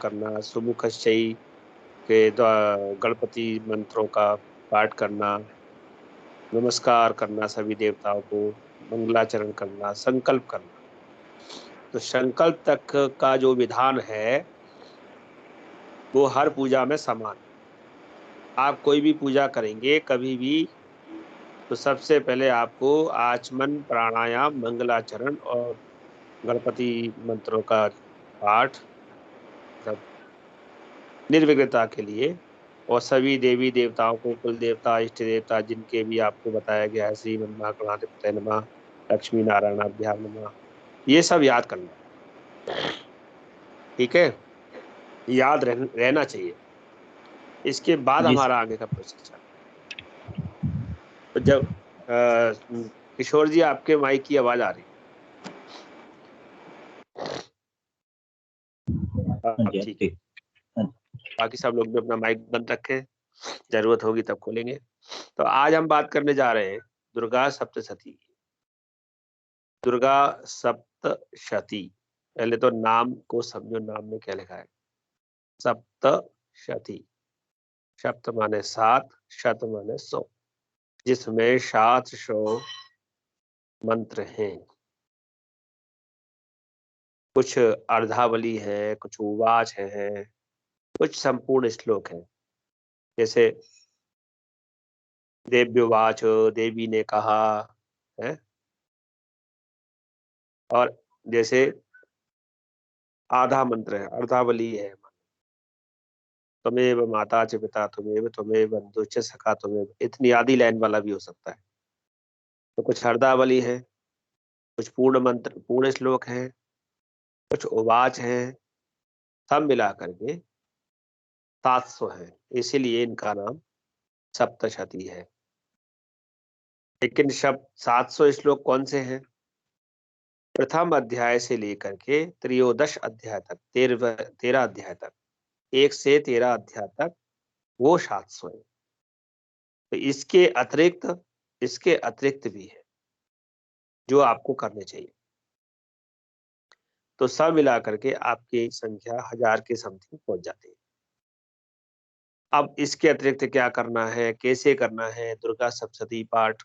करना, सुमुखश्चई के गणपति मंत्रों का पाठ करना, नमस्कार करना सभी देवताओं को, मंगलाचरण करना, संकल्प करना। तो संकल्प तक का जो विधान है वो हर पूजा में समान। आप कोई भी पूजा करेंगे कभी भी, तो सबसे पहले आपको आचमन, प्राणायाम, मंगलाचरण और गणपति मंत्रों का पाठ, सब निर्विघ्नता के लिए, और सभी देवी देवताओं को, कुल देवता, इष्ट देवता जिनके भी आपको बताया गया है, श्री गणाधिपतये नमः, लक्ष्मी नारायणाभ्याम नमः, ये सब याद करना। ठीक है, याद रहना चाहिए। इसके बाद जी हमारा आगे का प्रोसेस है। तो जब किशोर जी आपके माइक की आवाज आ रही है, अब जी ठीक है। ठीक। बाकी सब लोग भी अपना माइक बंद रखें, जरूरत होगी तब खोलेंगे। तो आज हम बात करने जा रहे हैं दुर्गा सप्तशती। दुर्गा सप्तशती, पहले तो नाम को समझो, नाम में क्या लिखा है। सप्तशती, सप्त माने 7, शत माने 100, जिसमें 700 मंत्र हैं। कुछ अर्धावली है, कुछ उवाच है, कुछ संपूर्ण श्लोक है। जैसे देव्योवाच, देवी ने कहा है, और जैसे आधा मंत्र है, अर्धावली है, त्वमेव माता च पिता त्वमेव, त्वमेव बंधु च सखा त्वमेव, इतनी आधी लाइन वाला भी हो सकता है। तो कुछ अर्धावली है, कुछ पूर्ण मंत्र, पूर्ण श्लोक है, कुछ उवाच है, सब मिला करके 700 है, इसीलिए इनका नाम सप्तशती है। लेकिन शब्द 700 श्लोक कौन से हैं? प्रथम अध्याय से लेकर के त्रयोदश अध्याय तक, 13 अध्याय तक, 1 से 13 अध्याय तक वो 700 है। तो इसके अतिरिक्त भी है जो आपको करने चाहिए। तो सब मिला करके आपकी संख्या 1000 के समथिंग पहुंच जाती है। अब इसके अतिरिक्त क्या करना है, कैसे करना है दुर्गा सप्तशती पाठ,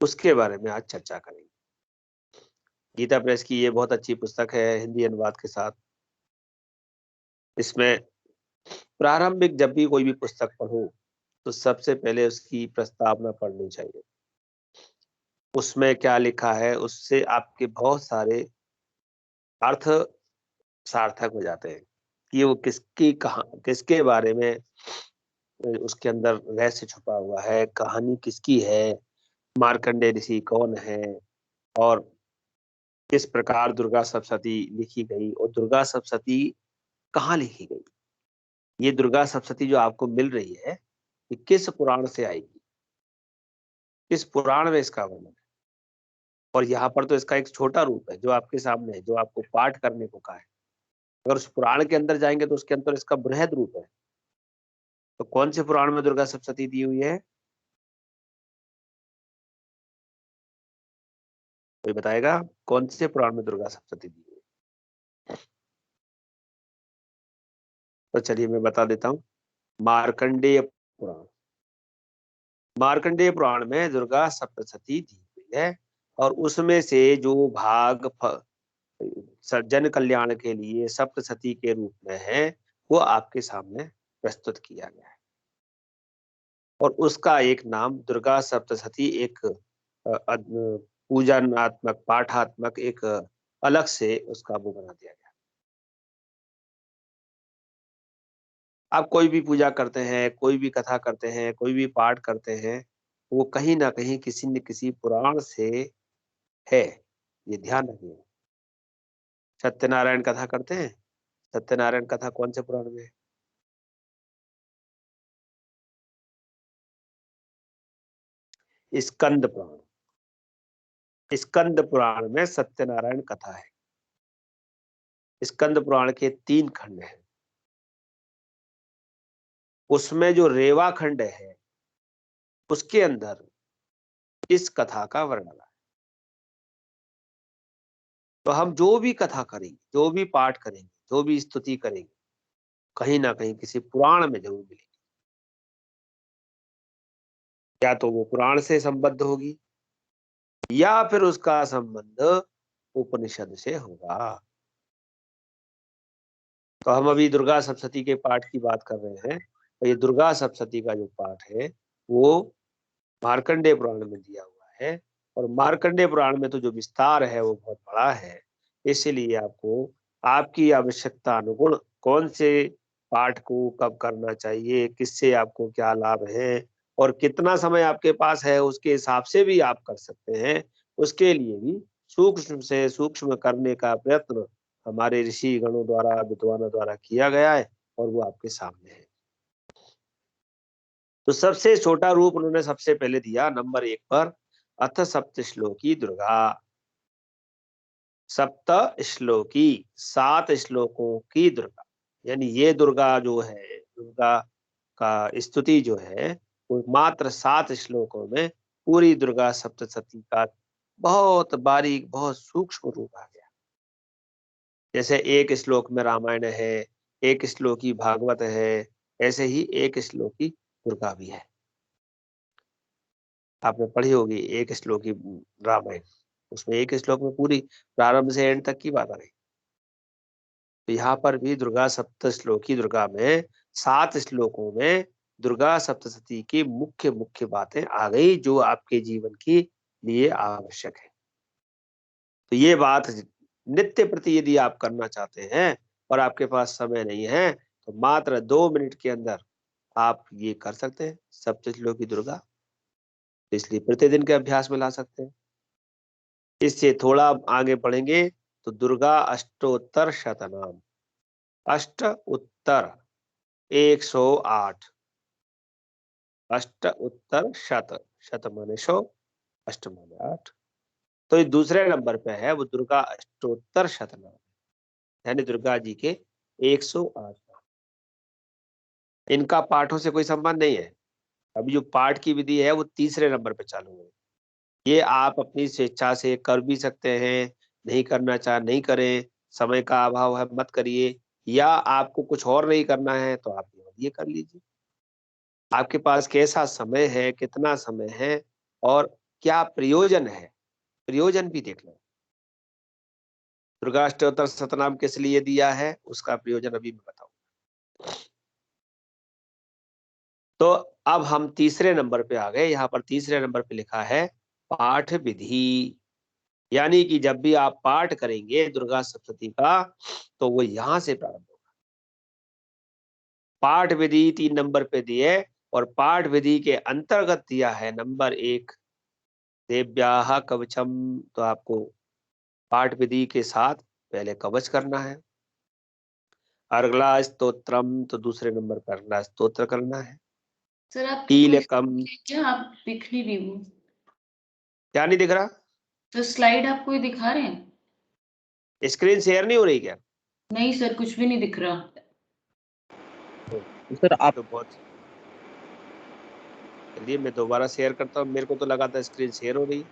उसके बारे में आज चर्चा करेंगे। गीता प्रेस की ये बहुत अच्छी पुस्तक है, हिंदी अनुवाद के साथ। इसमें प्रारंभिक जब भी कोई भी पुस्तक पढ़ो तो सबसे पहले उसकी प्रस्तावना पढ़नी चाहिए। उसमें क्या लिखा है, उससे आपके बहुत सारे अर्थ सार्थक हो जाते हैं कि वो किसके बारे में उसके अंदर रहस्य छुपा हुआ है, कहानी किसकी है, मार्कंडेय ऋषि कौन है, और किस प्रकार दुर्गा सप्तशती लिखी गई, और दुर्गा सप्तशती कहाँ लिखी गई। ये दुर्गा सप्तशती जो आपको मिल रही है, ये किस पुराण से आएगी, किस पुराण में इसका वर्णन है। और यहाँ पर तो इसका एक छोटा रूप है जो आपके सामने है, जो आपको पाठ करने को कहा है। अगर उस पुराण के अंदर जाएंगे तो उसके अंदर इसका बृहद रूप है। तो कौन से पुराण में दुर्गा सप्तशती दी हुई है, कोई बताएगा? कौन से पुराण में दुर्गा सप्तशती दी हुई है? तो चलिए मैं बता देता हूँ। मार्कंडेय पुराण, मार्कंडेय पुराण में दुर्गा सप्तशती दी हुई है, और उसमें से जो भाग जन कल्याण के लिए सप्तशती के रूप में है, वो आपके सामने प्रस्तुत किया गया है। और उसका एक नाम दुर्गा सप्तशती, एक पूजनात्मक, पाठात्मक, एक अलग से उसका वो बना दिया गया। आप कोई भी पूजा करते हैं, कोई भी कथा करते हैं, कोई भी पाठ करते हैं, वो कहीं ना कहीं किसी न किसी पुराण से है, ये ध्यान रखिए। सत्यनारायण कथा करते हैं, सत्यनारायण कथा कौन से पुराण में है? स्कंद पुराण, स्कंद पुराण में सत्यनारायण कथा है। स्कंद पुराण के 3 खंड हैं। उसमें जो रेवा खंड है उसके अंदर इस कथा का वर्णन है। तो हम जो भी कथा करेंगे, जो भी पाठ करेंगे, जो भी स्तुति करेंगे, कहीं ना कहीं किसी पुराण में जरूर मिलेगी। या तो वो पुराण से संबद्ध होगी या फिर उसका संबंध उपनिषद से होगा। तो हम अभी दुर्गा सप्तशती के पाठ की बात कर रहे हैं, और ये दुर्गा सप्तशती का जो पाठ है वो मार्कंडेय पुराण में दिया हुआ है, और मार्कंडेय पुराण में तो जो विस्तार है वो बहुत बड़ा है। इसीलिए आपको आपकी आवश्यकता अनुगुण कौन से पाठ को कब करना चाहिए, किससे आपको क्या लाभ है, और कितना समय आपके पास है, उसके हिसाब से भी आप कर सकते हैं। उसके लिए भी सूक्ष्म से सूक्ष्म करने का प्रयत्न हमारे ऋषि गणों द्वारा, विद्वानों द्वारा किया गया है, और वो आपके सामने है। तो सबसे छोटा रूप उन्होंने सबसे पहले दिया नंबर 1 पर, अथ सप्त श्लोकी दुर्गा। सप्त श्लोकी, 7 श्लोकों की दुर्गा, यानी ये दुर्गा जो है, दुर्गा का स्तुति जो है वो मात्र 7 श्लोकों में पूरी दुर्गा सप्तशती का बहुत बारीक, बहुत सूक्ष्म रूप आ गया। जैसे एक श्लोक में रामायण है, एक श्लोकी भागवत है, ऐसे ही एक श्लोकी दुर्गा भी है। आपने पढ़ी होगी एक श्लोकी रामायण, उसमें एक श्लोक में पूरी प्रारंभ से एंड तक की बात आ रही। तो यहाँ पर भी दुर्गा सप्त श्लोकी दुर्गा में 7 श्लोकों में दुर्गा सप्तशती की मुख्य मुख्य बातें आ गई जो आपके जीवन के लिए आवश्यक है। तो ये बात नित्य प्रति यदि आप करना चाहते हैं और आपके पास समय नहीं है, तो मात्र 2 मिनट के अंदर आप ये कर सकते हैं सप्त श्लोकी दुर्गा। इसलिए प्रतिदिन के अभ्यास में ला सकते हैं। इससे थोड़ा आगे बढ़ेंगे तो दुर्गा अष्टोत्तर शतनाम, अष्ट उत्तर 108, अष्ट उत्तर शत, शत माने 100, अष्ट माने 8। तो ये दूसरे नंबर पे है, वो दुर्गा अष्टोत्तर शतनाम, यानी दुर्गा जी के 108 नाम। इनका पाठों से कोई संबंध नहीं है। अभी जो पाठ की विधि है वो तीसरे नंबर पे चालू है। ये आप अपनी स्वेच्छा से कर भी सकते हैं, नहीं करना चाहे नहीं करें, समय का अभाव है मत करिए, या आपको कुछ और नहीं करना है तो आप ये कर लीजिए। आपके पास कैसा समय है, कितना समय है, और क्या प्रयोजन है, प्रयोजन भी देख लो। दुर्गा अष्टोत्तर शतनाम किस लिए दिया है, उसका प्रयोजन अभी मैं बताऊं। तो अब हम तीसरे नंबर पे आ गए। यहाँ पर तीसरे नंबर पे लिखा है पाठ विधि, यानी कि जब भी आप पाठ करेंगे दुर्गा सप्तशती का, तो वो यहां से प्रारंभ होगा। पाठ विधि 3 नंबर पे दिए, और पाठ विधि के अंतर्गत दिया है नंबर 1 देव्याः कवचम। तो आपको पाठ विधि के साथ पहले कवच करना है। अर्गला स्तोत्रम, तो दूसरे नंबर पर अर्गला स्तोत्र करना है। सर आपकी कोई कीलकम, क्या आप दिख नहीं रही वो, क्या नहीं दिख रहा? तो स्लाइड आप कोई दिखा रहे हैं? स्क्रीन शेयर नहीं हो रही क्या? नहीं सर, कुछ भी नहीं दिख रहा। सर आप तो बहुत, चलिए मैं दोबारा शेयर करता हूँ। मेरे को तो लगा था स्क्रीन शेयर हो रही है।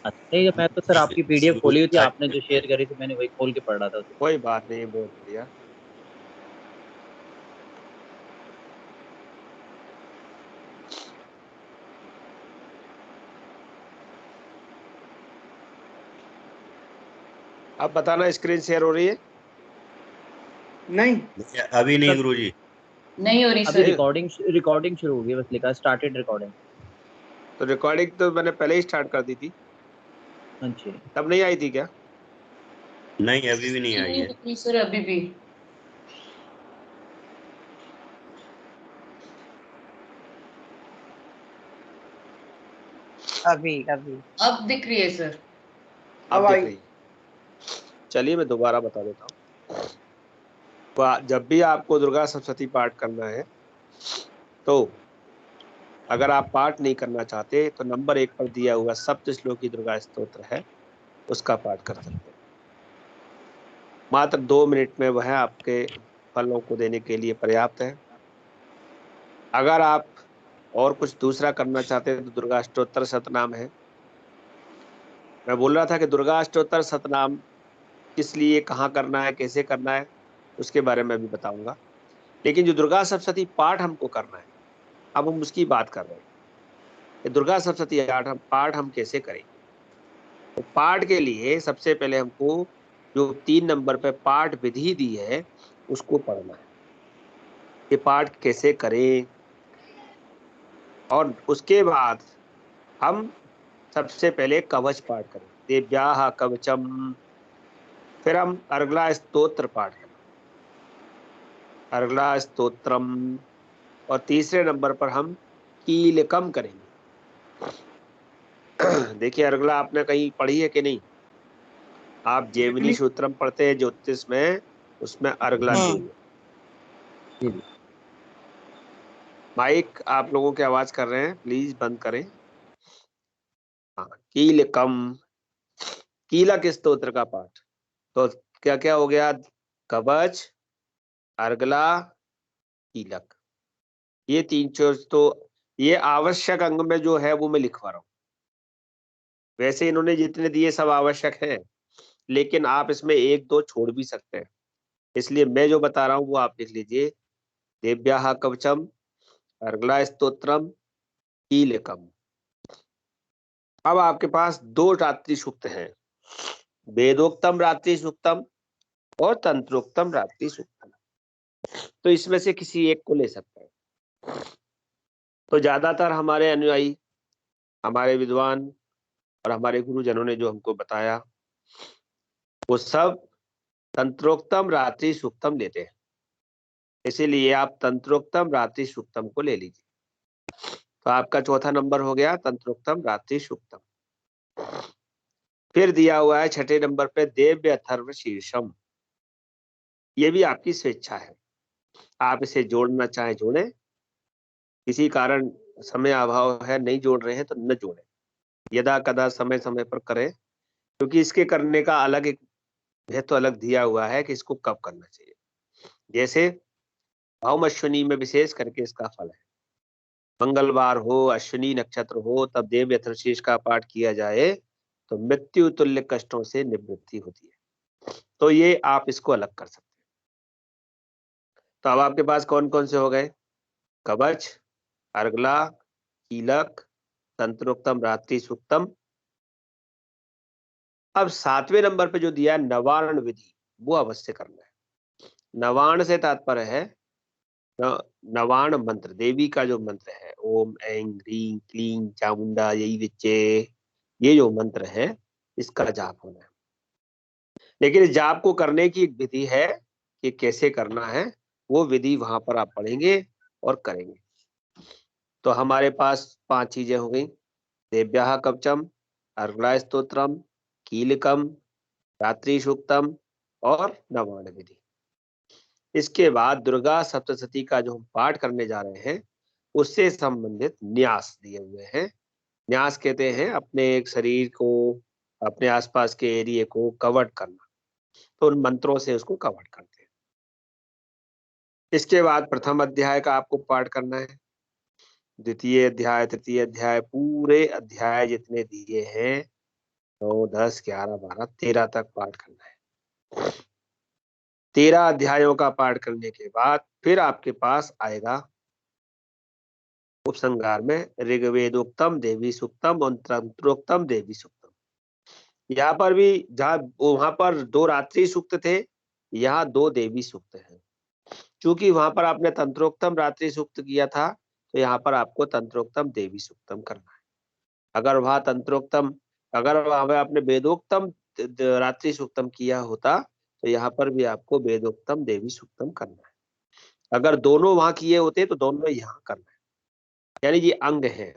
नहीं, मैं तो सर आपकी पीडीएफ खोली हुई थी, आपने जो शेयर करी थी मैंने वही खोल के पढ़ रहा था। कोई बात नहीं, बहुत बढ़िया। अब बताना स्क्रीन शेयर हो रही है? नहीं अभी नहीं सर, गुरुजी। नहीं हो रही अभी सर। रिकॉर्डिंग शुरू हो गई, बस लिखा स्टार्टेड रिकॉर्डिंग। तो रिकॉर्डिंग तो मैंने पहले ही स्टार्ट कर दी थी, हाँ जी। तब नहीं आई थी क्या? नहीं अभी भी नहीं आई नहीं है। दिख रही सर अभी भी। अभी अभी अब दिख रही है सर। अब अब दिख आई। रही है। चलिए मैं दोबारा बता देता हूँ। जब भी आपको दुर्गा सप्तशती पाठ करना है, तो अगर आप पाठ नहीं करना चाहते तो नंबर 1 पर दिया हुआ सप्त श्लोकी दुर्गा स्तोत्र है, उसका पाठ कर सकते हैं। मात्र 2 मिनट में वह आपके फलों को देने के लिए पर्याप्त है। अगर आप और कुछ दूसरा करना चाहते हैं तो दुर्गा अष्टोत्तर शतनाम है, मैं बोल रहा था कि दुर्गा अष्टोत्तर शतनाम किस लिए, कहाँ करना है, कैसे करना है, उसके बारे में भी बताऊंगा। लेकिन जो दुर्गा सप्तशती पाठ हमको करना है, अब हम उसकी बात कर रहे हैं कि दुर्गा सप्तशती पाठ हम कैसे करेंगे। तो पाठ के लिए सबसे पहले हमको जो 3 नंबर पे पाठ विधि दी है उसको पढ़ना है कि पाठ कैसे करें। और उसके बाद हम सबसे पहले कवच पाठ करें, देव्याः कवचम। फिर हम अर्गला स्तोत्र पाठ करें, अर्गला स्तोत्रम। और तीसरे नंबर पर हम कीलकम करेंगे। देखिए अर्गला आपने कहीं पढ़ी है कि नहीं? आप जेमिनी सूत्रम पढ़ते हैं ज्योतिष में, उसमें अर्गला दी हुई है। माइक आप लोगों की आवाज कर रहे हैं, प्लीज बंद करें। हाँ, कीलकम, कीलक स्तोत्र का पाठ। तो क्या क्या हो गया? कवच, अर्गला, कीलक, ये 3 चीज तो ये आवश्यक अंग में जो है वो मैं लिखवा रहा हूँ। वैसे इन्होंने जितने दिए सब आवश्यक हैं, लेकिन आप इसमें 1-2 छोड़ भी सकते हैं, इसलिए मैं जो बता रहा हूँ वो आप लिख लीजिए। देव्याः कवचम, अर्गला स्तोत्रम, कीलकम। अब आपके पास 2 रात्रि सूक्त हैं, वेदोक्तम रात्रि सूक्तम और तंत्रोक्तम रात्रि सूक्तम। तो इसमें से किसी एक को ले सकते हैं। तो ज्यादातर हमारे अनुयायी, हमारे विद्वान और हमारे गुरुजनों ने जो हमको बताया वो सब तंत्रोक्तम रात्रि सूक्तम लेते हैं, इसीलिए आप तंत्रोक्तम रात्रि सूक्तम को ले लीजिए। तो आपका चौथा नंबर हो गया तंत्रोक्तम रात्रि सूक्तम। फिर दिया हुआ है 6ठे नंबर पे देव्य अथर्व शीर्षम। ये भी आपकी स्वेच्छा है, आप इसे जोड़ना चाहे जोड़ें, किसी कारण समय अभाव है नहीं जोड़ रहे हैं तो न जोड़ें, यदा कदा समय समय पर करें, क्योंकि इसके करने का अलग एक महत्व अलग दिया हुआ है कि इसको कब करना चाहिए। जैसे भौम अश्विनी में विशेष करके इसका फल है, मंगलवार हो, अश्विनी नक्षत्र हो, तब देव यथर्शीष का पाठ किया जाए तो मृत्यु तुल्य कष्टों से निवृत्ति होती है। तो ये आप इसको अलग कर सकते हैं। तो अब आपके पास कौन कौन से हो गए? कवच, अर्गला, कीलक, तंत्रोक्तम रात्रि सूक्तम। अब 7वें नंबर पे जो दिया है नवारण विधि, वो अवश्य करना है। नवाण से तात्पर्य है नवाण मंत्र, देवी का जो मंत्र है, ओम ऐं ह्रीं क्लीं चामुंडा यही विच्चे, ये जो मंत्र है इसका जाप होना है। लेकिन इस जाप को करने की एक विधि है कि कैसे करना है, वो विधि वहां पर आप पढ़ेंगे और करेंगे। तो हमारे पास 5 चीजें हो गई, देव्याः कवचम, अर्गला स्तोत्रम, कीलकम, रात्रि सूक्तम और नवाण विधि। इसके बाद दुर्गा सप्तशती का जो हम पाठ करने जा रहे हैं उससे संबंधित न्यास दिए हुए हैं। न्यास कहते हैं अपने एक शरीर को, अपने आसपास के एरिया को कवर करना, तो उन मंत्रों से उसको कवर करते हैं। इसके बाद प्रथम अध्याय का आपको पाठ करना है, द्वितीय अध्याय, तृतीय अध्याय, पूरे अध्याय जितने दिए हैं 9, 10, 11, 12, 13 तक पाठ करना है। 13 अध्यायों का पाठ करने के बाद फिर आपके पास आएगा उपसंहार में ऋग्वेदोक्तम देवी सूक्तम और तंत्रोक्तम देवी सूक्तम। यहाँ पर भी जहाँ वहां पर 2 रात्रि सूक्त थे, यहाँ 2 देवी सूक्त हैं। क्योंकि वहां पर आपने तंत्रोक्तम रात्रि सूक्त किया था तो यहाँ पर आपको तंत्रोक्तम देवी सूक्तम करना है। अगर वहां पर आपने वेदोक्तम रात्रि सूक्तम किया होता तो यहाँ पर भी आपको वेदोक्तम देवी सूक्तम करना है। अगर दोनों वहां किए होते तो दोनों यहाँ करना है। यानी ये अंग है,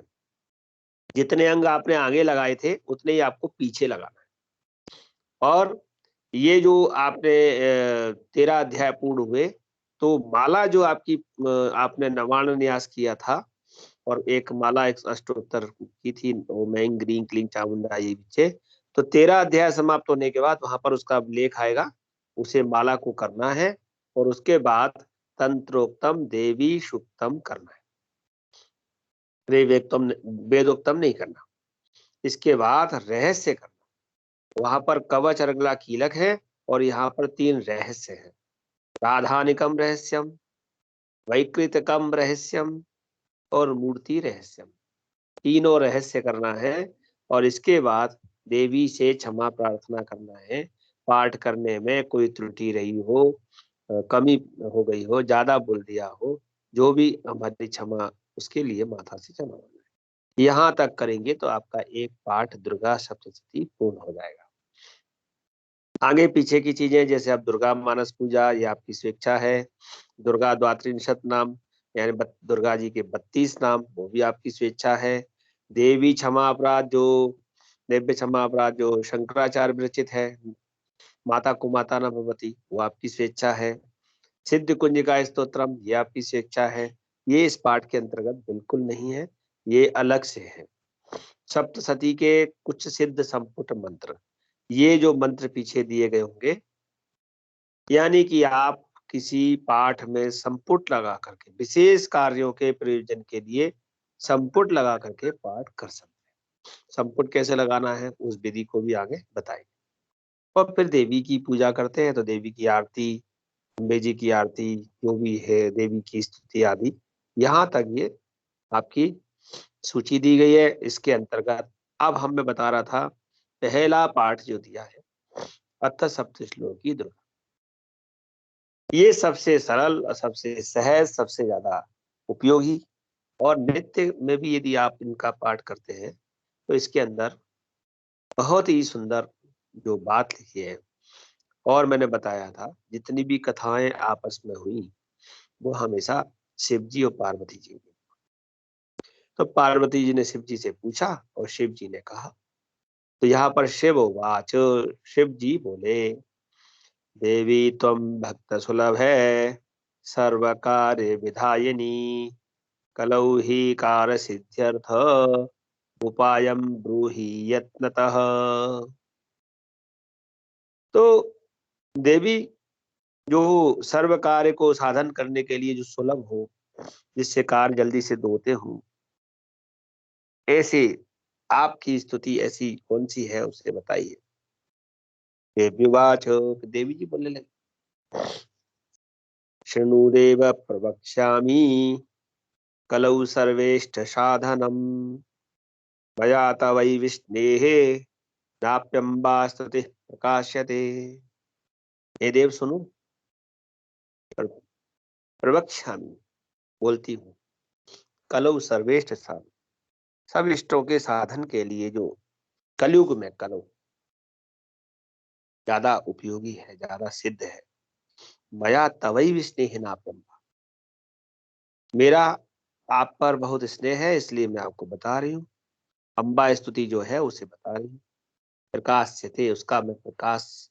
जितने अंग आपने आगे लगाए थे उतने ही आपको पीछे लगाना है। और ये जो आपने 13 अध्याय पूर्ण हुए तो माला जो आपकी आपने नवाण न्यास किया था और एक माला एक अष्टोत्तर की थी, ओम ऐं ह्रीं क्लीं चामुंडा ये विच्चे, तो 13 अध्याय समाप्त होने के बाद वहां पर उसका लेख आएगा, उसे माला को करना है और उसके बाद तंत्रोक्तम देवी सूक्तम करना है। वेदोक्तम नहीं करना। इसके बाद रहस्य करना, वहां पर कवच अर्गला कीलक है और यहाँ पर 3 रहस्य हैं। राधानिकम रहस्यम, वैकृतकम रहस्यम और मूर्ति रहस्यम। तीनों रहस्य करना है और इसके बाद देवी से क्षमा प्रार्थना करना है। पाठ करने में कोई त्रुटि रही हो, कमी हो गई हो, ज्यादा बोल दिया हो, जो भी हमारी क्षमा, उसके लिए माता से क्षमा मांगना है। यहाँ तक करेंगे तो आपका एक पाठ दुर्गा सप्तशती पूर्ण हो जाएगा। आगे पीछे की चीजें, जैसे आप दुर्गा मानस पूजा, ये आपकी स्वेच्छा है। दुर्गा द्वात्रिंशत नाम, यानी दुर्गा जी के 32 नाम, वो भी आपकी स्वेच्छा है। देवी क्षमा अपराध, जो दिव्य क्षमा अपराध जो शंकराचार्य विरचित है, माता कुमाता न भवती, वो आपकी स्वेच्छा है। सिद्ध कुंजिका स्तोत्रम, ये आपकी स्वेच्छा है। ये इस पाठ के अंतर्गत बिल्कुल नहीं है, ये अलग से है। सप्तशती के कुछ सिद्ध संपुट मंत्र, ये जो मंत्र पीछे दिए गए होंगे, यानी कि आप किसी पाठ में संपुट लगा करके विशेष कार्यों के प्रयोजन के लिए संपुट लगा करके पाठ कर सकते हैं। संपुट कैसे लगाना है उस विधि को भी आगे बताएंगे। और फिर देवी की पूजा करते हैं तो देवी की आरती, अम्बे जी की आरती, जो भी है देवी की स्तुति आदि, यहाँ तक ये आपकी सूची दी गई है। इसके अंतर्गत अब मैं बता रहा था, पहला पाठ जो दिया है अथ सप्तश्लोकी दुर्गा, ये सबसे सरल, सबसे सहज, सबसे ज्यादा उपयोगी, और नित्य में भी यदि आप इनका पाठ करते हैं तो इसके अंदर बहुत ही सुंदर जो बात लिखी है। और मैंने बताया था जितनी भी कथाएं आपस में हुई वो हमेशा शिव जी और पार्वती जी की। तो पार्वती जी ने शिव जी से पूछा और शिव जी ने कहा। तो यहाँ पर शिव वाच, शिव जी बोले, देवी त्वं भक्त सुलभ है, सर्व कार्य विधायिनी, कलौ ही कार सिद्ध्यर्थ, उपायम ब्रूहि यत्नतः। तो देवी जो सर्व कार्य को साधन करने के लिए जो सुलभ हो, जिससे कार्य जल्दी से होते हो, ऐसे आपकी स्तुति ऐसी कौन सी है उसे बताइए। देव्युवाच, देवी जी बोलने लगे, शृणुदेव प्रवक्ष्यामि, कलौ सर्वेष्ट साधनम, मया तवै विष्णेः, नाप्यम्बा स्तुतिः प्रकाश्यते। हे देव सुनो, प्रवक्ष्यामि बोलती हूँ, कलौ सर्वेष्ट साधन, सब इष्टों के साधन के लिए जो कलयुग में कलौ ज्यादा उपयोगी है, ज्यादा सिद्ध है। मया तवै विष्णेः नाप्यम्बा, मेरा आप पर बहुत स्नेह है इसलिए मैं आपको बता रही हूँ। अम्बा स्तुति जो है उसे बता रही हूँ। प्रकाश्यते, उसका मैं प्रकाश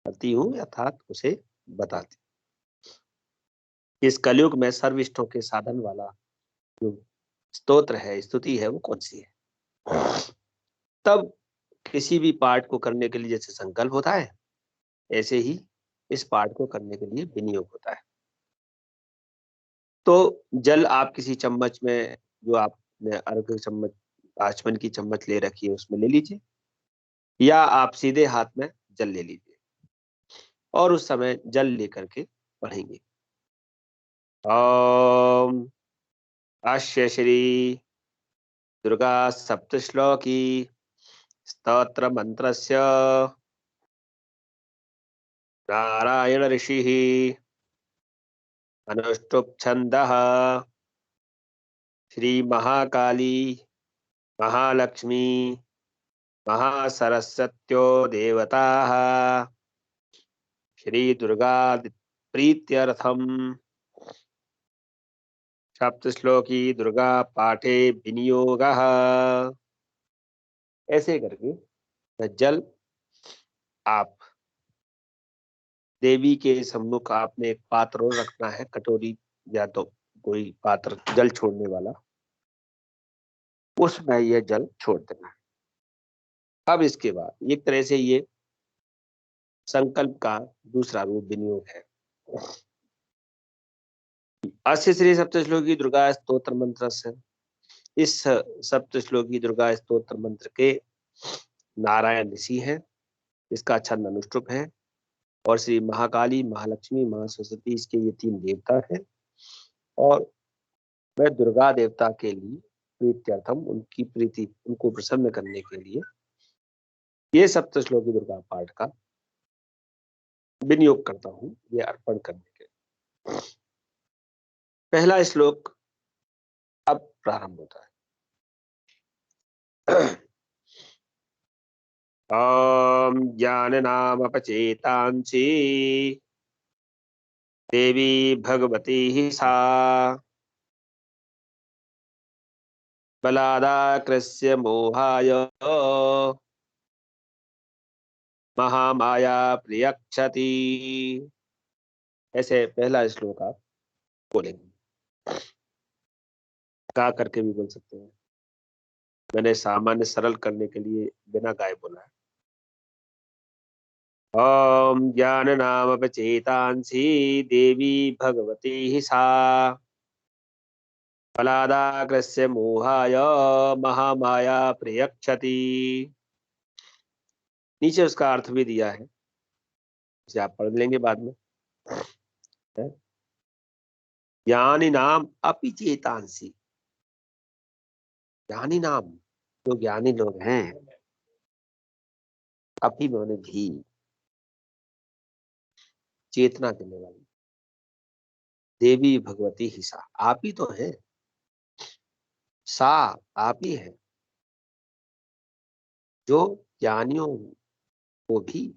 करती हूँ, अर्थात उसे बताती हूँ। इस कलयुग में सर्विष्टों के साधन वाला जो स्तोत्र है, स्तुति है, वो कौन सी है। तब किसी भी पाठ को करने के लिए जैसे संकल्प होता है, ऐसे ही इस पाठ को करने के लिए विनियोग होता है। तो जल आप किसी चम्मच में, जो आपने अर्घ चम्मच, आचमन की चम्मच ले रखी है, उसमें ले लीजिए, या आप सीधे हाथ में जल ले लीजिए और उस समय जल लेकर के पढ़ेंगे। ओम अस्य श्री दुर्गा सप्तश्लोकी स्तोत्र मंत्रस्य नारायण ऋषिः अनुष्टुप् छन्दः श्री महाकाली महालक्ष्मी महासरस्वत्यो देवताः श्री दुर्गा प्रीत्यर्थम सप्तश्लोकी दुर्गा पाठे विनियोगः। ऐसे करके जल आप देवी के सम्मुख आपने एक पात्र रखना है, कटोरी या तो कोई पात्र जल छोड़ने वाला, उसमें यह जल छोड़ देना है। अब इसके बाद एक तरह से ये संकल्प का दूसरा रूप विनियोग है। अस्य श्री सप्तश्लोकी दुर्गा स्तोत्र मंत्र से, इस सप्तश्लोकी दुर्गा स्तोत्र मंत्र के नारायण ऋषि हैं इसका छंद अनुष्टुप है और श्री महाकाली, महालक्ष्मी, महासरस्वती इसके ये 3 देवता हैं। और मैं दुर्गा देवता के लिए प्रीत्यर्थम, उनकी प्रीति, उनको प्रसन्न करने के लिए ये सप्तश्लोकी दुर्गा पाठ का विनियोग करता हूँ, ये अर्पण करने के लिए। पहला श्लोक अब प्रारंभ होता है। ओम ज्ञाननामपचेतांसि देवी भगवती सा बलादाकृस्य मोहाय महामाया प्रियक्षति। ऐसे पहला श्लोक आप बोलेंगे, गा करके भी बोल सकते हैं। मैंने सामान्य सरल करने के लिए बिना गाए बोला है। ओम ज्ञाननामपचेतांसि देवी भगवती सा बलादाकृस्य मोहाय महामाया प्रियक्षति। नीचे उसका अर्थ भी दिया है, इसे आप पढ़ लेंगे बाद में। ज्ञानी नाम अपि चेतांसि, ज्ञानी नाम, जो ज्ञानी लोग हैं, अपि माने भी, चेतना देने वाली, देवी भगवती ही सा, आप ही तो है, सा आप ही है, जो ज्ञानियों को भी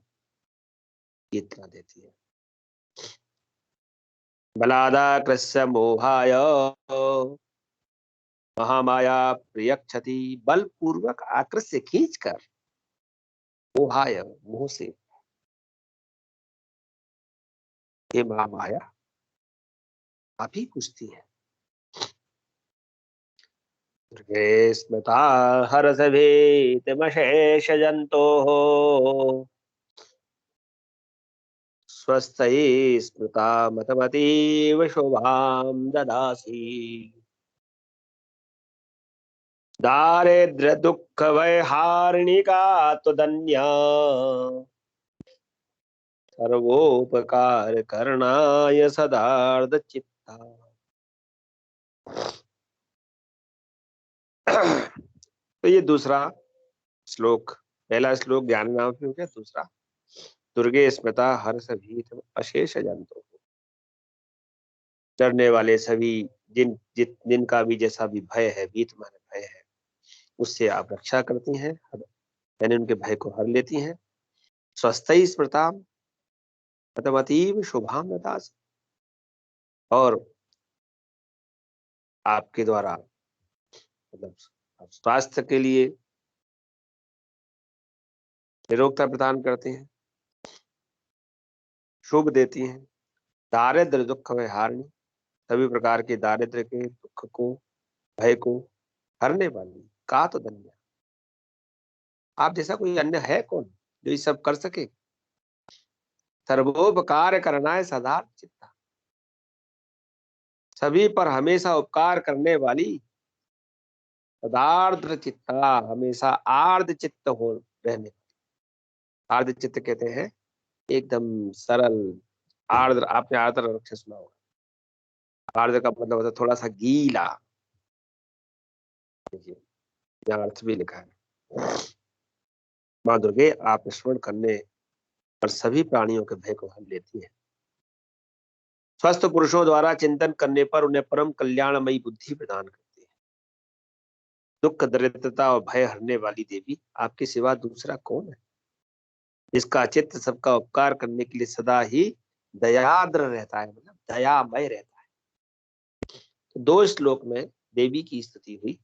चेतना देती है। बलादाकृस्य मोहाय महामाया प्रियक्षति, बल पूर्वक आकृष्य खींचकर, मोहाय मोह से, ये महामाया आप ही पूछती है। दुर्गे स्मृता हरसभेतमशेष जन्तोः स्वस्थये स्मृता मतमतीव शोभां ददासि। दारिद्र्य दुःख वैहारिणिका त्वदन्या सर्वोपकार करणाय सदार्ध चित्ता। तो ये दूसरा श्लोक, पहला श्लोक ज्ञान नाम से हो गया, दूसरा दुर्गे स्मृता हर्ष भीत अशेष जंतु, डरने वाले सभी जिनका भी जैसा भी भय है, भीत माने भय है, उससे आप रक्षा करती हैं, यानी उनके भय को हर लेती हैं। स्वस्थई स्मृता मतलब अतीव शुभाम दास, और आपके द्वारा मतलब स्वास्थ्य के लिए निरोगता प्रदान करते हैं, शुभ देती हैं। दारिद्र दुख में हारणी, सभी प्रकार के दारिद्र के, दुख को, भय को हरने वाली, का तो धन्य, आप जैसा कोई अन्य है कौन जो ये सब कर सके। सर्वोपकार करना है सदा चित्ता, सभी पर हमेशा उपकार करने वाली, सदार्द्र चित्ता, हमेशा आर्द्र चित्त हो रहने। आर्द्र चित्त कहते हैं एकदम सरल, आर्द्र, आपने आर्द्र रक्षा सुना होगा। आर्द्र का मतलब होता है थोड़ा सा गीला। देखिए यहाँ अर्थ भी लिखा है। माँ दुर्गे आप स्मरण करने पर सभी प्राणियों के भय को हर लेती है। स्वस्थ पुरुषों द्वारा चिंतन करने पर उन्हें परम कल्याणमयी बुद्धि प्रदान करती है। दुख दरिद्रता और भय हरने वाली देवी, आपके सिवा दूसरा कौन है जिसका चित्त सबका उपकार करने के लिए सदा ही दयाद्र रहता है, मतलब दयामय रहता है। तो 2 श्लोक में देवी की स्तुति हुई।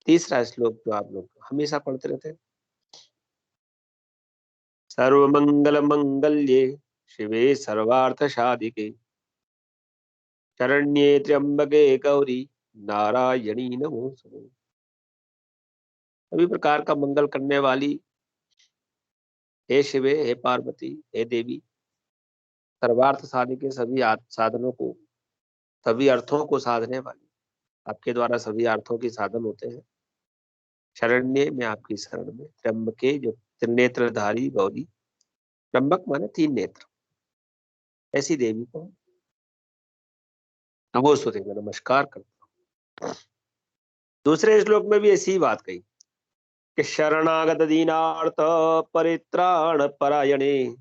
तीसरा श्लोक जो आप लोग हमेशा पढ़ते रहते हैं, सर्वमंगल मंगल्ये शिवे सर्वार्थ साधिके शरण्ये त्र्यंबके गौरी नारायणी नमोस्तुते। सभी प्रकार का मंगल करने वाली, हे शिवे, हे पार्वती, हे देवी, सर्वार्थ साधिके, सभी साधनों को, सभी अर्थों को साधने वाली, आपके द्वारा सभी अर्थों के साधन होते हैं। शरण्य में आपकी शरण में, त्र्यंबके जो त्रिनेत्रधारी गौरी, त्र्यंबक माने 3 नेत्र, ऐसी देवी को नमोस्तुते, मैं नमस्कार करता हूँ। दूसरे श्लोक में भी ऐसी ही बात कही कि शरणागत दीनार्थ परित्राण परायणे,